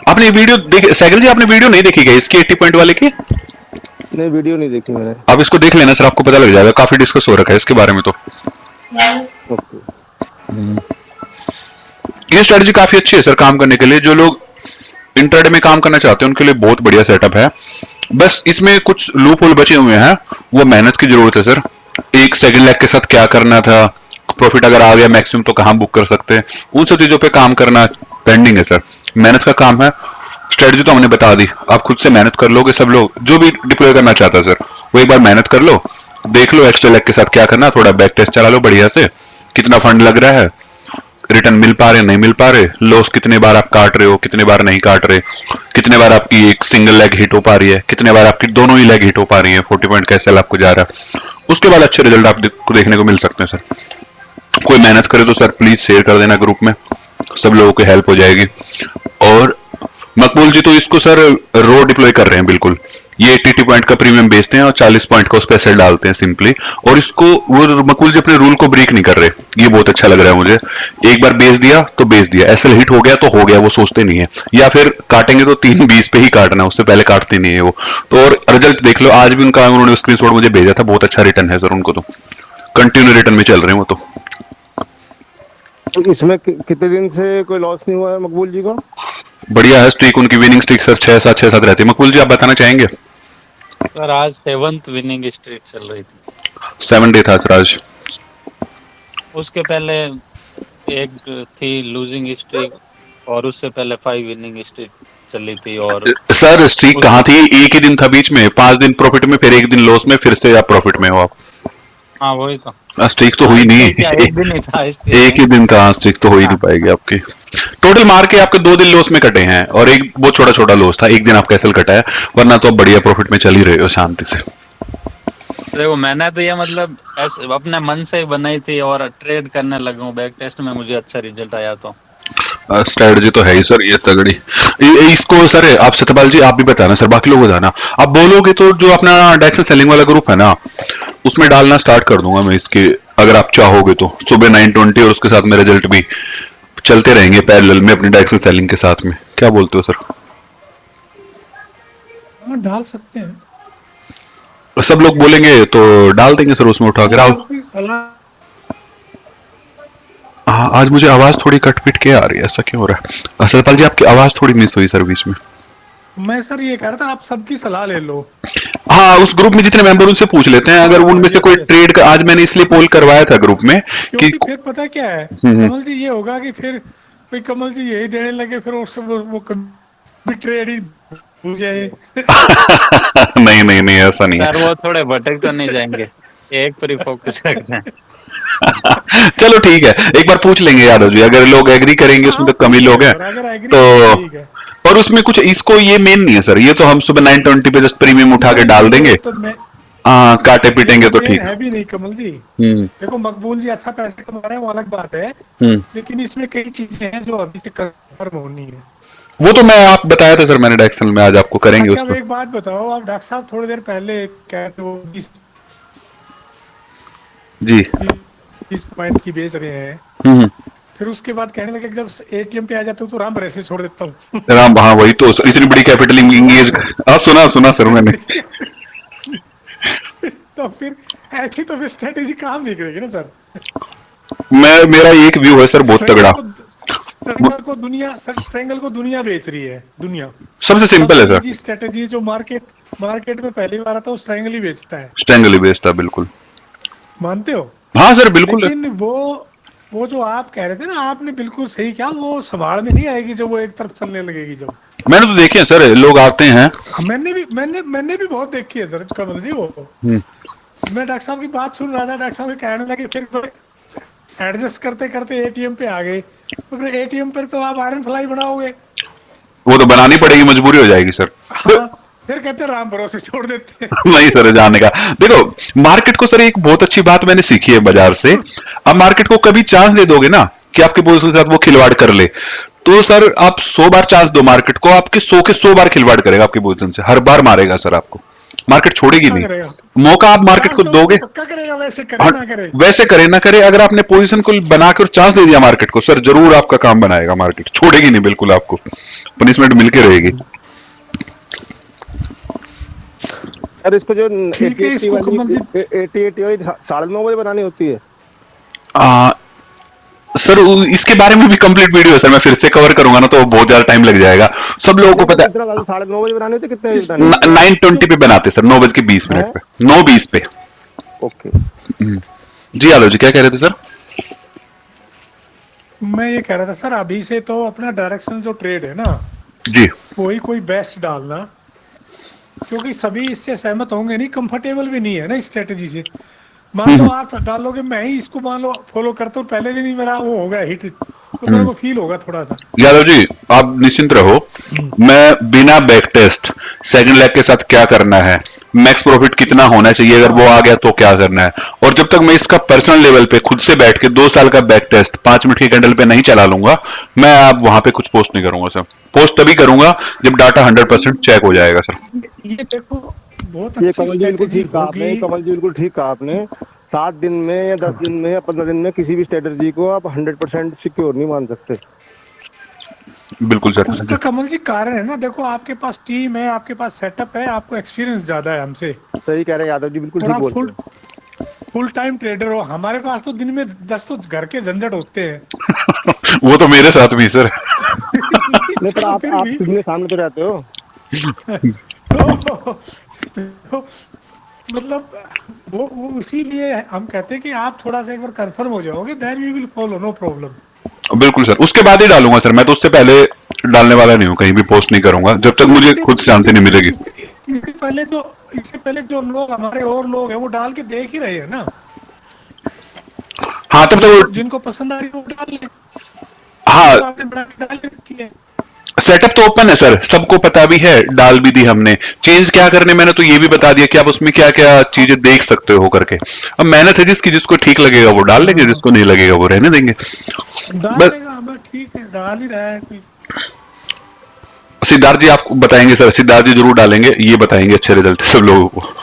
आपने वीडियो देख साइकिल जी, आपने वीडियो नहीं देखी गई इसकी 80 पॉइंट वाले की? नहीं, वीडियो नहीं देखी मैंने। आप इसको देख लेना सर, आपको पता लग जाएगा, काफी डिस्कस हो रखा है इसके बारे में। तो ओके। ये स्ट्रेटजी काफी अच्छी है सर काम करने के लिए, जो लोग इंटरडे में काम करना चाहते हैं उनके लिए बहुत बढ़िया सेटअप है। बस इसमें कुछ लूप होल बचे हुए हैं, वो मेहनत की जरूरत है सर। एक सेकंड लेग के साथ क्या करना था, प्रॉफिट अगर आ गया मैक्सिमम तो कहां बुक कर सकते हैं, उन सब चीजों पे काम करना पेंडिंग है सर। मेहनत का काम है। स्ट्रेटजी तो हमने बता दी, आप खुद से मेहनत कर लोगे। सब लोग जो भी डिप्लॉय करना चाहता है सर, वो एक बार मेहनत कर लो, देख लो एक्स्ट्रा लेग के साथ क्या करना, थोड़ा बैक टेस्ट चला लो बढ़िया से, कितना फंड लग रहा है, रिटर्न मिल पा रहे नहीं मिल पा रहे, लॉस कितने बार आप काट रहे हो, कितने बार नहीं काट रहे, कितने बार आपकी एक सिंगल लेग हिट हो पा रही है, कितने बार आपकी दोनों ही लेग हिट हो पा रही है, 40 पॉइंट का एसएल आपको जा रहा है। उसके बाद अच्छे रिजल्ट आपको देखने को मिल सकते हैं सर। कोई मेहनत करे तो सर प्लीज शेयर कर देना ग्रुप में, सब लोगों को हेल्प हो जाएगी। और मकबूल जी तो इसको सर रो डिप्लॉय कर रहे हैं बिल्कुल, ये 80 पॉइंट का प्रीमियम बेचते हैं और 40 पॉइंट का उस पर एसएल डालते हैं सिंपली। और इसको वो मकबूल जी अपने रूल को ब्रेक नहीं कर रहे, ये बहुत अच्छा लग रहा है मुझे। एक बार बेच दिया तो बेच दिया, एसएल हिट हो गया तो हो गया, वो सोचते नहीं है। या फिर काटेंगे तो 3:20 पे ही काटना, उससे पहले काटते नहीं है वो तो। और रिजल्ट देख लो, आज भी उनका उन्होंने स्क्रीनशॉट मुझे भेजा था, बहुत अच्छा रिटर्न है सर उनको, तो कंटिन्यू रिटर्न में चल रहे हैं वो तो। तो इसमें कितने दिन से कोई लॉस नहीं हुआ है मकबूल जी को? बढ़िया है स्ट्रीक उनकी, विनिंग स्ट्रीक सर 6-7 रहती है। मकबूल जी आप बताना चाहेंगे? सर आज 7th विनिंग स्ट्रीक चल रही थी। 7 डे था सर आज। उसके पहले एक थी लूजिंग स्ट्रीक और उससे पहले 5 विनिंग स्ट्रीक चली थी। और सर स्ट्रीक कहाँ थी, एक ही दिन था बीच में, 5 दिन प्रॉफिट में, फिर एक दिन लॉस में, फिर से आप प्रॉफिट में हो आप। हाँ वही तो, स्ट्रीक तो हुई नहीं, एक दिन ही था एक ही दिन था, स्ट्रीक तो हो ही नहीं पाएगी आपकी। टोटल मार के आपके 2 दिन लॉस में कटे हैं और एक बहुत छोटा छोटा लॉस था, एक दिन आपका एसएल कटा है, वरना तो आप बढ़िया प्रॉफिट में चल ही रहे हो शांति से। देखो मैंने तो ये मतलब ऐसे अपने मन से ही बनाई थी और ट्रेड करने लगा हूँ, बैक टेस्ट में मुझे अच्छा रिजल्ट आया तो। स्ट्रेटजी तो है ही सर ये तगड़ी। इसको सर आप सत्यपाल जी आप भी बताना सर, बाकी लोग बताना। आप बोलोगे तो जो अपना डायरेक्शन सेलिंग वाला ग्रुप है ना, उसमें डालना स्टार्ट कर दूंगा मैं इसके, अगर आप चाहोगे तो। सुबह 9:20 और उसके साथ में रिजल्ट भी चलते रहेंगे पैरेलल में अपनी डायरेक्शन सेलिंग के साथ में, क्या बोलते हो सर? हाँ डाल सकते हैं। सब लोग बोलेंगे तो डाल देंगे सर उसमें उठा के। आपकी सलाह। हाँ आज मुझे आवाज थोड़ी कटपिट के आ रही है, ऐसा क्यों हो रहा है? सत्यपाल जी आपकी आवाज थोड़ी मिस हुई सर बीच में। मैं सर ये कह रहा था आप सबकी सलाह ले लो। हाँ उस ग्रुप में जितने मेंबर उनसे पूछ लेते हैं, अगर उनमें से कोई ट्रेड का, आज मैंने इसलिए पोल करवाया था ग्रुप में कि क्योंकि फिर पता क्या है कमल जी, ये होगा कि फिर भाई कमल जी यही देने लगे, फिर वो कभी ट्रेड ही भूल जाए। नहीं नहीं नहीं ऐसा नहीं है। सर वो थोड़े भटक तो नहीं जाएंगे, एक पर ही फोकस रखना है। चलो ठीक है, एक बार पूछ लेंगे यादव जी, अगर लोग एग्री करेंगे उसमें तो कमी लोग हैं तो। और उसमें कुछ इसको ये मेन नहीं है सर, ये तो हम सुबह 9:20 पे जस्ट प्रीमियम उठा के डाल देंगे। हाँ काटे पीटेंगे तो ठीक है भी नहीं कमल जी। देखो मकबूल जी अच्छा पैसे कमा रहे हैं वो अलग बात है, लेकिन इसमें कई चीजें हैं जो अभी से कंफर्म होनी है। वो तो मैं आप बताया था सर मैंने डायरेक्शन में, आज आपको करेंगे अच्छा उसको। एक बात बताओ, आप डॉक्टर साहब थोड़ी देर पहले कहते हो 20 पॉइंट की बेच रहे हैं, फिर उसके बाद कहने लगे जब एटीएम पे आ जाते हो तो राम भरोसे छोड़ देता हूँ। राम हाँ वही तो सर, इतनी बड़ी कैपिटल इंगेज। हाँ सुना सर मैंने। तो फिर ऐसी तो फिर स्ट्रेटेजी काम नहीं करेगी ना सर। मेरा एक व्यू है सर बहुत तगड़ा। स्ट्रेंगल को दुनिया बेच रही है, दुनिया सबसे सिंपल है सर स्ट्रेटेजी जो मार्केट में पहली बार आता है वो स्ट्रेंगल ही बेचता है। स्ट्रेंगल ही बेचता है बिल्कुल। मानते हो? हाँ सर बिल्कुल। लेकिन वो जो आप कह रहे थे ना, आपने बिल्कुल सही कहा, वो संभाल में नहीं आएगी जब वो एक तरफ चलने लगेगी। जब मैंने तो देखे हैं सर, लोग आते हैं। मैंने भी बहुत देखी है सर कमल जी वो। मैं डॉक्टर साहब की बात सुन रहा था, डॉक्टर साहब कहने लगे फिर एडजस्ट करते करते एटीएम पे आ गए, तो फिर एटीएम पर तो आप आयरन फ्लाई बनाओगे। वो तो बनानी पड़ेगी, मजबूरी हो जाएगी सर। तो हाँ, फिर कहते हैं राम भरोसे छोड़ देते हैं। नहीं सर, जाने का देखो, मार्केट को सर एक बहुत अच्छी बात मैंने सीखी है बाजार से। आप मार्केट को कभी चांस दे दोगे ना कि आपके पोजीशन के साथ वो खिलवाड़ कर ले, तो सर आप 100 बार चांस दो मार्केट को, आपके 100 के 100 बार खिलवाड़ करेगा आपकी पोजीशन से, हर बार मारेगा सर आपको, मार्केट छोड़ेगी पक्का नहीं। करेगा, मौका आप मार्केट चांस को दोगे दोगे, तो पक्का करेगा, वैसे करे हाँ, ना करे। वैसे करे ना करे, अगर आपने पोजीशन को बना के और चांस दे दिया मार्केट को, सर जरूर आपका काम बनाएगा, मार्केट छोड़ेगी नहीं, बिल्कुल आपको पनिशमेंट मिलके रहेगी। सर इसको जो ठीक है, 80-80 इसको वाली कमल जी 80-80 वाली 9:30 बजे बनानी होती है। आ, सर इसके बारे में भी कंप्लीट वीडियो है सर, मैं फिर से कवर करूंगा ना तो बहुत ज्यादा टाइम लग जाएगा। सब लोगों को नहीं, पता कितना 9:30 बजे बनानी होती है, कितने बजे इस बनानी होती 9:20 पे बनाते सर, 9:20 है? पे, 9:20 पे। ओके। जी आलो जी, क्या कह रहे थे सर? मैं ये कह रहा था सर, अभी से तो अपना डायरेक्शन जो ट्रेड है ना, जी कोई कोई बेस्ट डालना, क्योंकि सभी इससे सहमत होंगे नहीं, कंफर्टेबल भी नहीं है ना इस स्ट्रेटेजी से। मान लो आप डालोगे, मैं ही इसको मान लो फॉलो करता हूँ, पहले दिन ही मेरा वो होगा हिट, तो मेरे को फील होगा थोड़ा सा। यादव जी, आप निश्चिंत रहो, मैं बिना बैक टेस्ट सेकंड लेग के साथ क्या करना है, मैक्स प्रॉफिट कितना होना चाहिए, अगर वो आ गया तो क्या करना है, और जब तक मैं इसका पर्सनल लेवल पे खुद से बैठ के 2 साल का बैक टेस्ट 5 मिनट की कैंडल पे नहीं चला लूंगा, मैं आप वहां पे कुछ पोस्ट नहीं करूंगा सर। पोस्ट तभी करूंगा जब डाटा 100% चेक हो जाएगा सर। ये देखो, बहुत ये अच्छी कमल जी बिल्कुल स्ट्रेटेजी ठीक कहा आपने, होगी। कमल जी बिल्कुल ठीक कहा आपने। 7 दिन में या 10 दिन में या 15 दिन में किसी भी स्ट्रेटजी को आप 100% सिक्योर नहीं मान सकते। बिल्कुल सर। उसका कमल जी कारण है ना, देखो आपके पास टीम है, आपके पास सेटअप है, आपको एक्सपीरियंस ज्यादा है हमसे, सही कह रहे हैं यादव जी, बिल्कुल और ठीक आप बोल रहे फुल हैं। फुल टाइम ट्रेडर हो। हमारे पास तो दिन में 10 तो घर के झंझट होते हैं। वो तो मेरे साथ भी सर। नहीं, पर चलो फिर आप भी कितने सामने तो रहते हो। तो मतलब वो इसीलिए हम कहते हैं कि आप थोड़ा सा एक बार कंफर्म हो जाओगे, then we will follow, no problem. बिल्कुल सर, उसके बाद ही डालूंगा सर, मैं तो उससे पहले डालने वाला नहीं हूँ, कहीं भी पोस्ट नहीं करूंगा जब तक मुझे खुद शांति नहीं मिलेगी। इससे पहले जो लोग हमारे और लोग हैं वो डाल के देख ही रहे हैं ना, हाँ तब तो जिनको पसंद आ रही है वो डाल ले, हाँ, तो आपने बना के डाल के रखी है। सेटअप तो ओपन है सर, सबको पता भी है, डाल भी दी हमने। चेंज क्या करने मैंने तो ये भी बता दिया कि आप उसमें क्या क्या चीजें देख सकते हो करके। अब मेहनत है जिसकी, जिसको ठीक लगेगा वो डाल लेंगे, जिसको नहीं लगेगा वो रहने देंगे। डाल बस लेगा, बस ठीक है, डाल ही रहा है कोई। सिद्धार्थ जी आपको बताएंगे सर, सिद्धार्थ जी जरूर डालेंगे, ये बताएंगे अच्छे रिजल्ट सब लोगों को।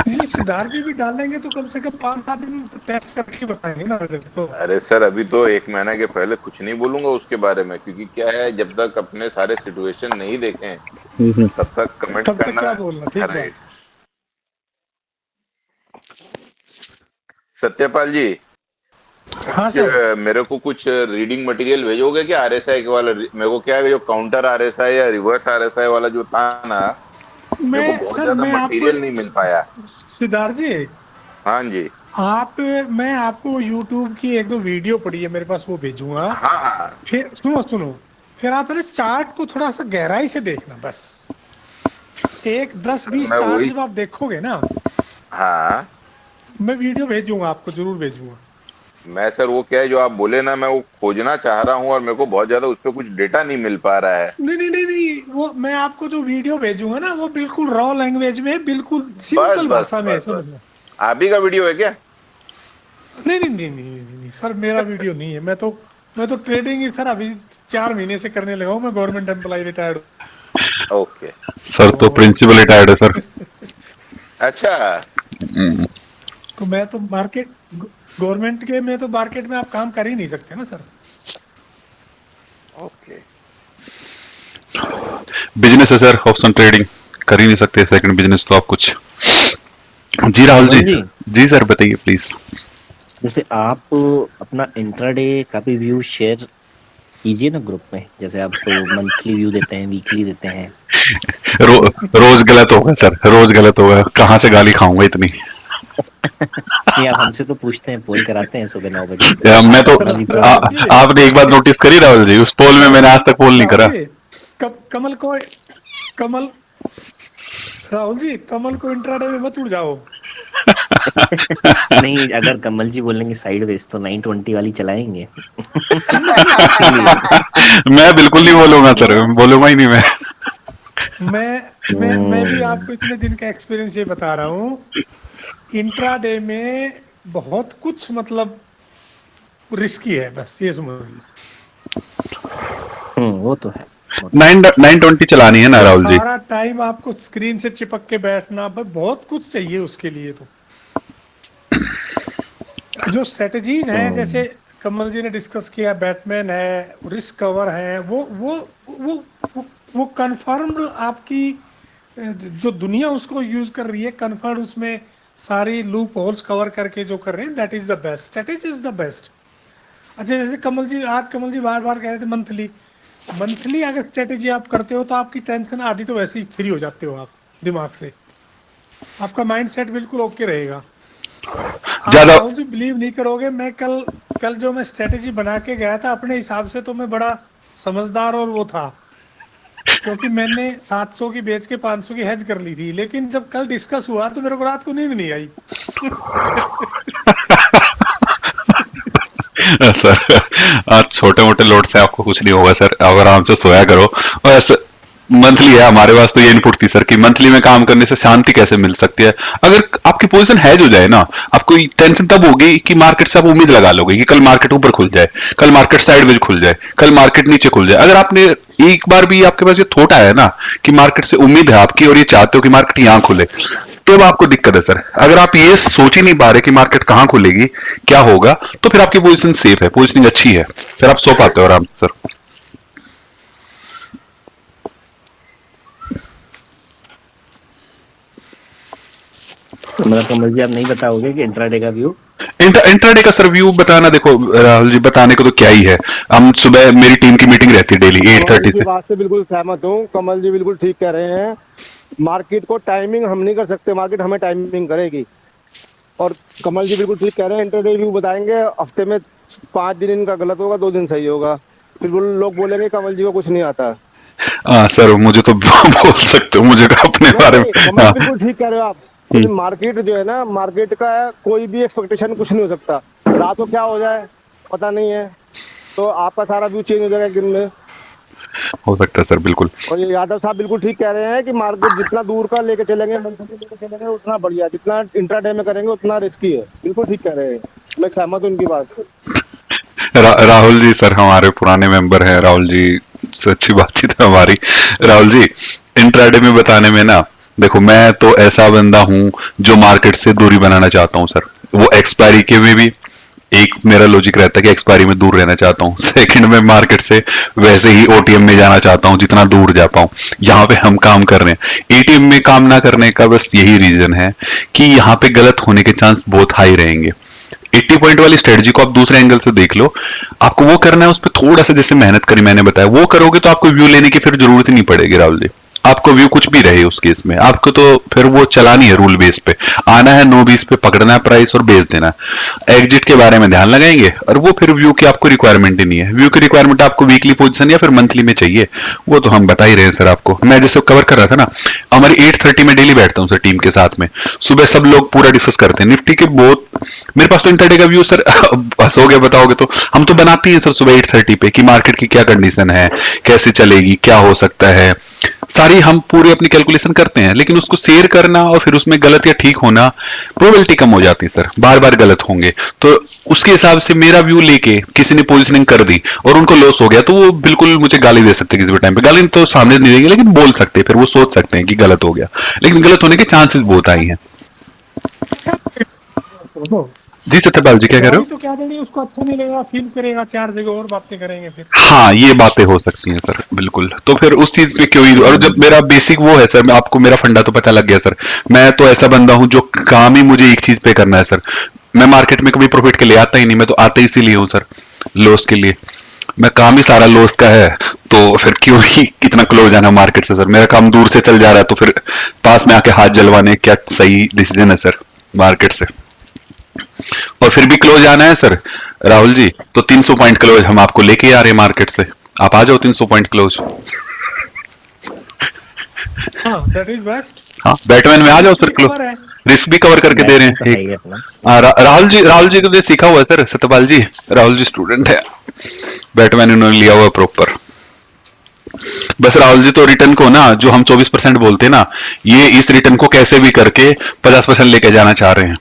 नहीं, सिद्धार्थ जी भी डालेंगे तो कम से कम 5-7 दिन टेस्ट करके बताएंगे ना रिजल्ट तो। अरे सर, अभी तो 1 महीने के पहले कुछ नहीं बोलूंगा उसके बारे में, क्योंकि क्या है, जब तक अपने सारे सिचुएशन नहीं देखें तब तक कमेंट तब तक करना। क्या बोलना, ठीक है। राइट। सत्यपाल जी, हाँ सर, मेरे को कुछ रीडिंग मटेरियल भेजोगे क्या आरएसआई के वाला? मेरे को क्या है, जो काउंटर आरएसआई या रिवर्स आरएसआई वाला जो था ना, मेरे को बहुत ज्यादा मैं आपको मटेरियल नहीं मिल पाया। सिद्धार्थ जी, हाँ जी। मैं आपको YouTube की 1-2 वीडियो पड़ी है मेरे पास, वो भेजूंगा। हाँ हाँ। फिर सुनो, फिर आप पहले चार्ट को थोड़ा सा गहराई से देखना, बस 10-20 मैं चार्ट वही। जब आप देखोगे ना, हाँ, मैं वीडियो भेजूंगा आपको, जरूर भेजूंगा। मैं सर वो क्या है जो आप बोले ना, मैं वो खोजना चाह रहा हूँ और मेरे को बहुत ज्यादा उस पर कुछ डेटा नहीं मिल पा रहा है। नहीं, वो मैं आपको जो वीडियो भेजूंगा ना, वो बिल्कुल रॉ लैंग्वेज में, बिल्कुल बस सिंपल बस भाषा में है, बस बस। समझना। आप ही का वीडियो है क्या? नहीं सर, मेरा वीडियो नहीं है। मैं तो ट्रेडिंग ही सर अभी 4 महीने से करने लगा हूँ। मैं गवर्नमेंट एम्प्लॉय रिटायर्ड हूँ। ओके। सर तो प्रिंसिपल रिटायर्ड है सर। अच्छा। तो मैं तो मार्केट, गवर्नमेंट के में तो मार्केट में आप काम कर ही नहीं सकते ना सर। ओके। बिजनेस है सर, ऑप्शन ट्रेडिंग कर ही नहीं सकते, सेकंड बिजनेस तो आप कुछ। जी राहुल जी, जी सर बताइए प्लीज। जैसे आप अपना इंट्राडे का भी व्यू शेयर कीजिए ना ग्रुप में, जैसे आप मंथली व्यू देते हैं, वीकली देते हैं। रोज गलत होगा सर, रोज गलत होगा, कहाँ से गाली खाऊंगा इतनी। नहीं, आप हमसे तो पूछते हैं, पोल कराते हैं सुबह 9 बजे। मैं तो आपने एक बात नोटिस करी राहुल जी, उस पोल में मैंने आज तक पोल नहीं करा। कमल राहुल जी, कमल को इंट्राडे में मत उड़ जाओ। नहीं, अगर कमल जी बोलेंगे साइड वेज तो 920 वाली चलाएंगे। मैं बिल्कुल नहीं बोलूंगा सर, बोलूंगा ही नहीं मैं। मैं भी आपको इतने दिन का एक्सपीरियंस ये बता रहा हूँ, इंट्राडे में बहुत कुछ मतलब रिस्की है, बस ये समझ लो। वो तो है। 920 चलानी है ना और राहुल जी? सारा टाइम आपको स्क्रीन से चिपक के बैठना, बहुत कुछ चाहिए उसके लिए। तो जो स्ट्रेटजीज हैं, जैसे कमल जी ने डिस्कस किया, बैटमैन है, रिस्क कवर है, वो कंफर्म्ड आपकी जो दुनिया उसको यूज कर रही है, कंफर्म उसमें सारी लूप होल्स कवर करके जो कर रहे हैं, that is the best strategy, is the best. अच्छा, जैसे कमल जी बार बार कह रहे थे मंथली अगर स्ट्रेटेजी आप करते हो तो आपकी टेंशन आधी तो वैसे ही फ्री हो जाते हो आप दिमाग से, आपका माइंड सेट बिल्कुल ओके रहेगा। आप ज्यादा राहुल जी बिलीव नहीं करोगे, मैं कल जो मैं स्ट्रेटेजी बना के गया था अपने हिसाब से, तो मैं बड़ा समझदार और वो था, क्योंकि मैंने 700 की बेच के 500 की हेज कर ली थी। लेकिन जब कल डिस्कस हुआ तो मेरे को रात को नींद नहीं आई। सर आज छोटे मोटे लोड से आपको कुछ नहीं होगा सर, आप आराम से सोया करो। और मंथली है हमारे पास, तो ये इनपुट थी सर कि मंथली में काम करने से शांति कैसे मिल सकती है। अगर आपकी पोजीशन हैज हो जाए ना, आपको टेंशन तब होगी कि मार्केट से आप उम्मीद लगा लोगे कि कल मार्केट ऊपर खुल जाए, कल मार्केट साइडवेज खुल जाए, कल मार्केट नीचे खुल जाए। अगर आपने एक बार भी आपके पास ये थोट आया ना कि मार्केट से उम्मीद है आपकी और ये चाहते हो कि मार्केट यहां खुले, तो अब आपको दिक्कत है सर। अगर आप ये सोच ही नहीं पा रहे कि मार्केट कहां खुलेगी, क्या होगा, तो फिर आपकी पोजीशन सेफ है, पोजीशनिंग अच्छी है, फिर आप सो पाते हो आराम से सर। तो मतलब कमल जी आप नहीं बताओगे कि इंट्राडे का व्यू? इंट्राडे का सर व्यू बताना, देखो राहुल जी बताने को तो क्या ही है। हम सुबह मेरी टीम की मीटिंग रहती है डेली कमल 8:30 जी की से। बात से बिल्कुल सहमत हूँ। कमल जी बिल्कुल ठीक कह रहे हैं। मार्केट को टाइमिंग हम नहीं कर सकते, मार्केट हमें टाइमिंग करेगी। और कमल जी बिल्कुल ठीक कह रहे हैं, इंटरडे व्यू बताएंगे, हफ्ते में 5 दिन इनका गलत होगा, 2 दिन सही होगा, फिर लोग बोलेंगे कमल जी को कुछ नहीं आता। हाँ सर, मुझे तो बोल सकते हो, मुझे तो अपने नहीं बारे में। नहीं, कमल जी हाँ। बिल्कुल ठीक कह रहे हो आप। फिर मार्केट जो है ना, मार्केट का कोई भी एक्सपेक्टेशन कुछ नहीं हो सकता, रात को क्या हो जाए पता नहीं है, तो आपका सारा व्यू चेंज हो जाएगा एक दिन में। हो सकता है सर, बिल्कुल। और ये यादव साहब बिल्कुल ठीक कह रहे हैं कि मार्केट जितना दूर का लेके चलेंगे, मंथली लेके चलेंगे, उतना बढ़िया, जितना इंट्राडे में करेंगे उतना रिस्की है। बिल्कुल ठीक कह रहे हैं, मैं सहमत हूँ उनकी बात से। राहुल जी सर हमारे पुराने मेंबर हैं, राहुल जी से अच्छी बातचीत है हमारी। राहुल जी, इंट्राडे में बताने में ना, देखो मैं तो ऐसा बंदा हूं जो मार्केट से दूरी बनाना चाहता हूं सर। वो एक्सपायरी के में भी एक मेरा लॉजिक रहता है कि एक्सपायरी में दूर रहना चाहता हूँ। सेकंड में मार्केट से वैसे ही ओटीएम में जाना चाहता हूँ जितना दूर जा पाऊँ। यहाँ पे हम काम कर रहे हैं, एटीएम में काम ना करने का बस यही रीजन है कि यहाँ पे गलत होने के चांस बहुत हाई रहेंगे। 80 पॉइंट वाली स्ट्रेटजी को आप दूसरे एंगल से देख लो, आपको वो करना है, उस पर थोड़ा सा जैसे मेहनत करी मैंने बताया, वो करोगे तो आपको व्यू लेने की फिर जरूरत ही नहीं पड़ेगी राहुल जी। आपको व्यू कुछ भी रहे उस केस में, आपको तो फिर वो चलानी है रूल बेस पे, आना है नो बेस पे, पकड़ना है प्राइस और बेच देना है। एग्जिट के बारे में ध्यान लगाएंगे, और वो फिर व्यू की आपको रिक्वायरमेंट ही नहीं है। व्यू की रिक्वायरमेंट आपको वीकली पोजीशन या फिर मंथली में चाहिए, वो तो हम बता ही रहे हैं सर आपको। मैं जैसे कवर कर रहा था ना, हमारी 8:30 में डेली बैठता हूँ सर टीम के साथ में, सुबह सब लोग पूरा डिस्कस करते हैं निफ्टी के बहुत। मेरे पास तो इंटरडे का व्यू सर हंसोगे बताओगे तो, हम तो बनाते हैं सर सुबह 8:30 पे कि मार्केट की क्या कंडीशन है, कैसे चलेगी, क्या हो सकता है, सारी हम पूरी अपनी कैलकुलेशन करते हैं। लेकिन उसको शेयर करना और फिर उसमें गलत या ठीक होना, प्रोबेबिलिटी कम हो जाती है सर, बार बार गलत होंगे तो। उसके हिसाब से मेरा व्यू लेके किसी ने पोजीशनिंग कर दी और उनको लॉस हो गया, तो वो बिल्कुल मुझे गाली दे सकते हैं किसी भी टाइम पे। गाली तो सामने नहीं देंगे, लेकिन बोल सकते हैं, फिर वो सोच सकते हैं कि गलत हो गया, लेकिन गलत होने के चांसेस बहुत आई हैं। जी सत्यपाल जी क्या कह रहे हो? तो क्या देनी, उसको अच्छा नहीं लगेगा, फील करेगा, 4 जगह और बातें करेंगे फिर। हाँ, ये बातें हो सकती हैं सर, बिल्कुल। तो फिर उस चीज पे क्यों ही, और जब मेरा बेसिक वो है सर, आपको मेरा फंडा तो पता लग गया सर। मैं तो ऐसा बंदा हूं जो काम ही मुझे एक चीज पे करना है सर। मैं मार्केट में कभी प्रॉफिट के लिए आता ही नहीं, मैं तो आता ही इसीलिए हूँ सर, लॉस के लिए। मैं काम ही सारा लॉस का है, तो फिर क्यों ही कितना क्लोज आना मार्केट से सर। मेरा काम दूर से चल जा रहा है, तो फिर पास में आके हाथ जलवाने क्या सही डिसीजन है सर मार्केट से। और फिर भी क्लोज आना है सर राहुल जी, तो 300 पॉइंट क्लोज हम आपको लेके आ रहे हैं मार्केट से। आप आ जाओ 300 पॉइंट क्लोज। हाँ, दैट इज बेस्ट। हाँ, बैटमैन में आ जाओ सर क्लोज, खबर है। रिस्क भी कवर करके दे रहे बैटमैन तो हैं है एक। ही अपना। राहुल जी को तो सीखा हुआ है सर, सत्यपाल जी, राहुल जी स्टूडेंट है, बैटमैन इन्होंने लिया हुआ प्रॉपर। बस राहुल जी तो रिटर्न को ना जो हम 24% बोलते हैं ना, ये इस रिटर्न को कैसे भी करके 50% लेके जाना चाह रहे हैं।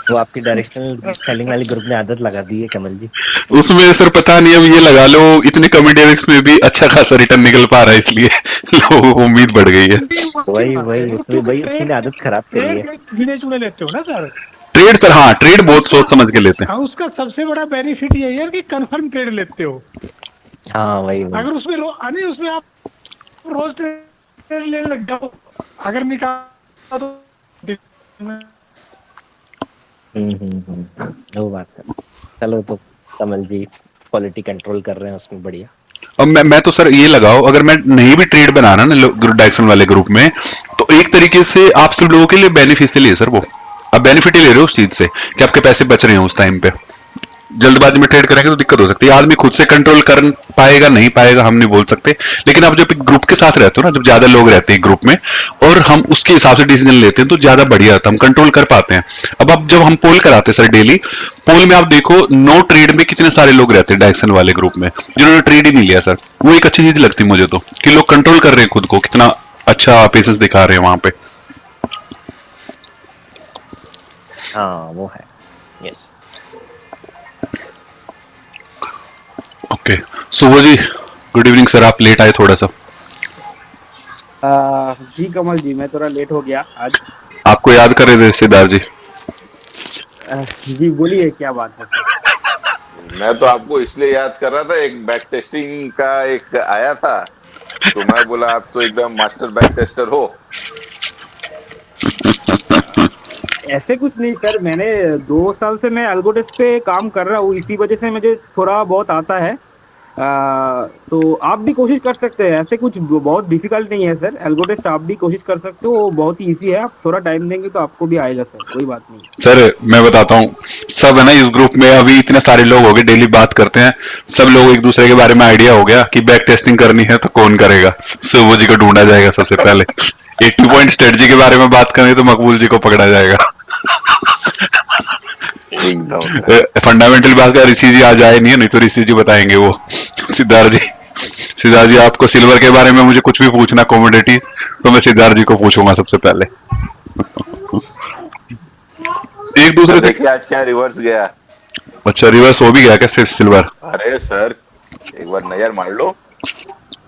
वो आपकी डायरेक्शनल सेलिंग वाली ग्रुप ने आदत लगा दी है कमल जी। उसमें सर पता नहीं, अब ये लगा लो इतने कमी डेविक्स में भी अच्छा खासा रिटर्न निकल पा रहा है, इसलिए लोगों को उम्मीद बढ़ गई है। आपकी वही बात है, वही क्योंकि वही उसी ने आदत खराब करी है। ट्रेड गिने चुने लेते हो ना सर। ट्रेड पर, हाँ ट्रेड बहुत उसका सोच समझ के लेते हैं। हाँ, उसका सबसे बड़ा बेनिफिट यही है कि कंफर्म ट्रेड लेते हो। हाँ वही वही। अगर उसमें नहीं, उसमें आप रोज ट्रेड लेने लग जाओ, अगर निकाला तो दिन में। वो बात है। चलो तो कमल जी क्वालिटी कंट्रोल कर रहे हैं उसमें, बढ़िया। अब मैं तो सर ये लगाओ, अगर मैं नहीं भी ट्रेड बनाना ना डायक्सन वाले ग्रुप में, तो एक तरीके से आप सब लोगों के लिए बेनिफिशियल है सर वो। आप बेनिफिट ही ले रहे हो उस चीज से कि आपके पैसे बच रहे हैं उस टाइम पे। जल्दबाजी में ट्रेड करेंगे तो दिक्कत हो सकती है, आदमी खुद से कंट्रोल कर पाएगा नहीं पाएगा हम नहीं बोल सकते, लेकिन आप जब एक ग्रुप के साथ रहते हो ना, जब ज्यादा लोग रहते हैं ग्रुप में और हम उसके हिसाब से डिसीजन लेते हैं तो ज्यादा बढ़िया होता है, हम कंट्रोल कर पाते हैं। अब जब हम पोल कराते हैं सर डेली, पोल में आप देखो नो ट्रेड में कितने सारे लोग रहते हैं डायक्सन वाले ग्रुप में जिन्होंने ट्रेड ही नहीं लिया सर। वो एक अच्छी चीज लगती है मुझे तो, कि लोग कंट्रोल कर रहे हैं खुद को, कितना अच्छा पेशेंस दिखा रहे हैं वहां पे। हाँ वो है। यस। ओके सुबह जी, गुड इवनिंग सर, आप लेट आए थोड़ा सा। जी कमल जी, मैं थोड़ा लेट हो गया आज। आपको याद कर रहे थे सिद्धार्थ जी। जी बोलिए, क्या बात है सर? मैं तो आपको इसलिए याद कर रहा था, एक बैक टेस्टिंग का एक आया था, तो मैं बोला आप तो एकदम मास्टर बैक टेस्टर हो। ऐसे कुछ नहीं सर, मैंने 2 साल से मैं अल्गोडेस्क पे काम कर रहा हूँ, इसी वजह से मुझे थोड़ा बहुत आता है। तो आप भी कोशिश कर सकते हैं, ऐसे कुछ बहुत डिफिकल्ट नहीं है सर। एल्गोडेस्ट आप भी कोशिश कर सकते हो, वो बहुत ही इजी है। आप थोड़ा टाइम देंगे तो आपको भी आएगा सर, कोई बात नहीं। सर मैं बताता हूँ, सब है ना इस ग्रुप में अभी इतने सारे लोग हो गए, डेली बात करते हैं, सब लोग एक दूसरे के बारे में आइडिया हो गया कि बैक टेस्टिंग करनी है तो कौन करेगा। सुबह जी को ढूंढा जाएगा सबसे पहले। 80 पॉइंट स्ट्रेटजी के बारे में बात करें तो मकबूल जी को पकड़ा जाएगा। एकदम से। फंडामेंटल बात का ऋषि जी आज आए नहीं है, नहीं तो ऋषि जी बताएंगे वो। सिद्धार्थ जी, सिद्धार्थ जी आपको सिल्वर के बारे में मुझे कुछ भी पूछना कमोडिटीज, तो मैं सिद्धार्थ जी को पूछूंगा सबसे पहले। एक दूसरे से। देखिए आज क्या रिवर्स गया। अच्छा रिवर्स हो भी गया क्या सिर्फ सिल्वर? अरे सर, एक बार नजर मार लो।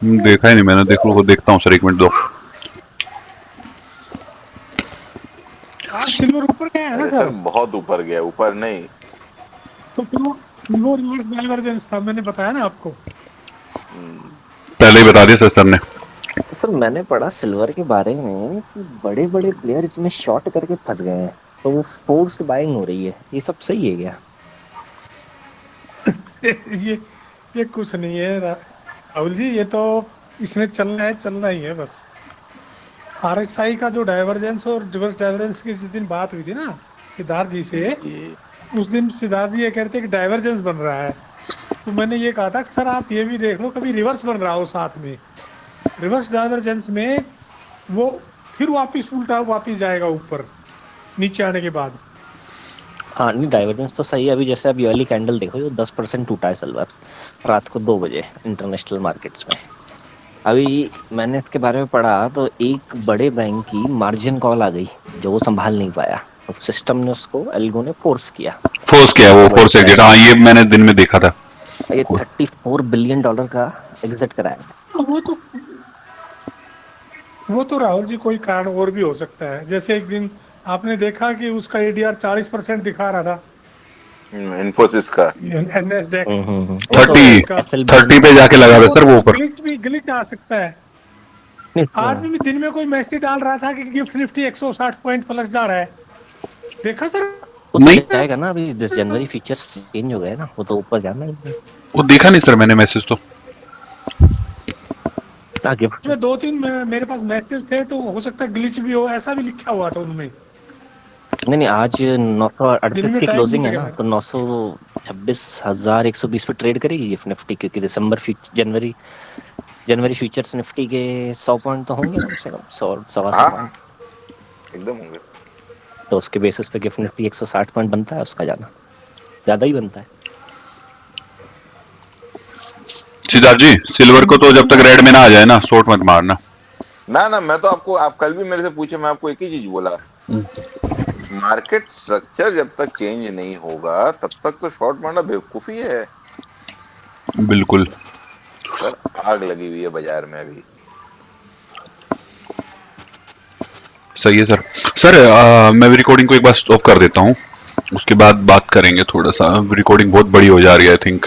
देखा ही नहीं मैंने, देखता हूँ सर, 1 मिनट दो। आज सिल्वर ऊपर गया है ना अरे सर सर? बहुत ऊपर गया, ऊपर नहीं। तो फिर वो रिवर्स डाइवर्जेंस था, मैंने बताया ना आपको। पहले ही बता दिया सर ने। सर मैंने पढ़ा सिल्वर के बारे में कि बड़े बड़े प्लेयर इसमें शॉर्ट करके फंस गए हैं, तो वो फोर्स्ड बाइंग हो रही है, ये सब सही है क्या? ये ये कुछ नहीं है राहुल जी, ये तो इसमें चलना है, चलना ही है बस। आरएसआई का जो डाइवर्जेंस और रिवर्स डाइवर्जेंस की जिस दिन बात हुई थी ना सिद्धार्थ जी से, जी। उस दिन सिद्धार्थ जी ये कहते कि डाइवर्जेंस बन रहा है। तो मैंने ये कहा था कि सर आप ये भी देख लो, कभी रिवर्स बन रहा हो साथ में, रिवर्स डाइवर्जेंस में वो फिर वापिस उल्टा वापिस जाएगा ऊपर नीचे आने के बाद। हाँ नहीं, डाइवर्जेंस तो सही है। अभी जैसे अभी अर्ली कैंडल देखो, जो 10% टूटा है सिल्वर रात को 2 बजे इंटरनेशनल मार्केट्स में। अभी मैंने इसके बारे में पढ़ा तो एक बड़े बैंक की मार्जिन कॉल आ गई जो वो संभाल नहीं पाया, तो सिस्टम ने उसको, एल्गो ने फोर्स किया। फोर्स किया वो, वो फोर्स एग्जिट, हाँ ये मैंने दिन में देखा था। ये $34 बिलियन का एग्जिट कराया। अब वो तो राहुल जी कोई कारण और भी हो सकता है, जैसे एक दिन आपने देखा कि उसका एडीआर 40% दिखा रहा था इन्फोसिस का। NASDAQ वो तो 30, इसका। SLB 30 पे जाके लगा था वो सर वो तो ऊपर। ग्लिच आ सकता है। नहीं आज भी दिन में कोई मैसेज डाल रहा था कि गिफ्ट निफ्टी 160 पॉइंट प्लस जा रहा है, देखा सर? वो तो नहीं जाएगा ना, अभी 10 जनवरी फीचर्स चेंज हो गए ना, वो तो ऊपर जाना ही है। वो देखा नहीं सर मैंने मैसेज तो। गिफ्ट में 2-3 मेरे पास मैसेज थे, तो हो सकता है ग्लिच भी हो, ऐसा भी लिखा हुआ था उनमें। नहीं, आज दिन 938 में की टाइम नहीं क्लोजिंग है ना, देखा तो 926,120 पे ट्रेड करेगी गिफ्ट निफ्टी, क्योंकि जनवरी फ्यूचर्स निफ्टी के 100 पॉइंट तो होंगे कम से कम, 100 100 हाँ पॉइंट। एकदम होंगे। तो उसके बेसिस पे गिफ्ट निफ्टी 160 पॉइंट बनता है, उसका जाना ज्यादा ही बनता है। सिद्धार्थ जी, सिल्वर को तो जब तक रेड में ना आ जाए ना, शॉर्ट मत मारना। ना ना, मैं तो आपको, आप कल भी मेरे से पूछे, मैं आपको एक ही चीज बोला, मार्केट स्ट्रक्चर जब तक चेंज नहीं होगा तब तक तो शॉर्ट मारना बेवकूफी है बिल्कुल। सर। आग लगी हुई है बाजार में अभी। सही है सर। सर मैं रिकॉर्डिंग को एक बार स्टॉप कर देता हूँ, उसके बाद बात करेंगे थोड़ा सा। रिकॉर्डिंग बहुत बड़ी हो जा रही है आई थिंक।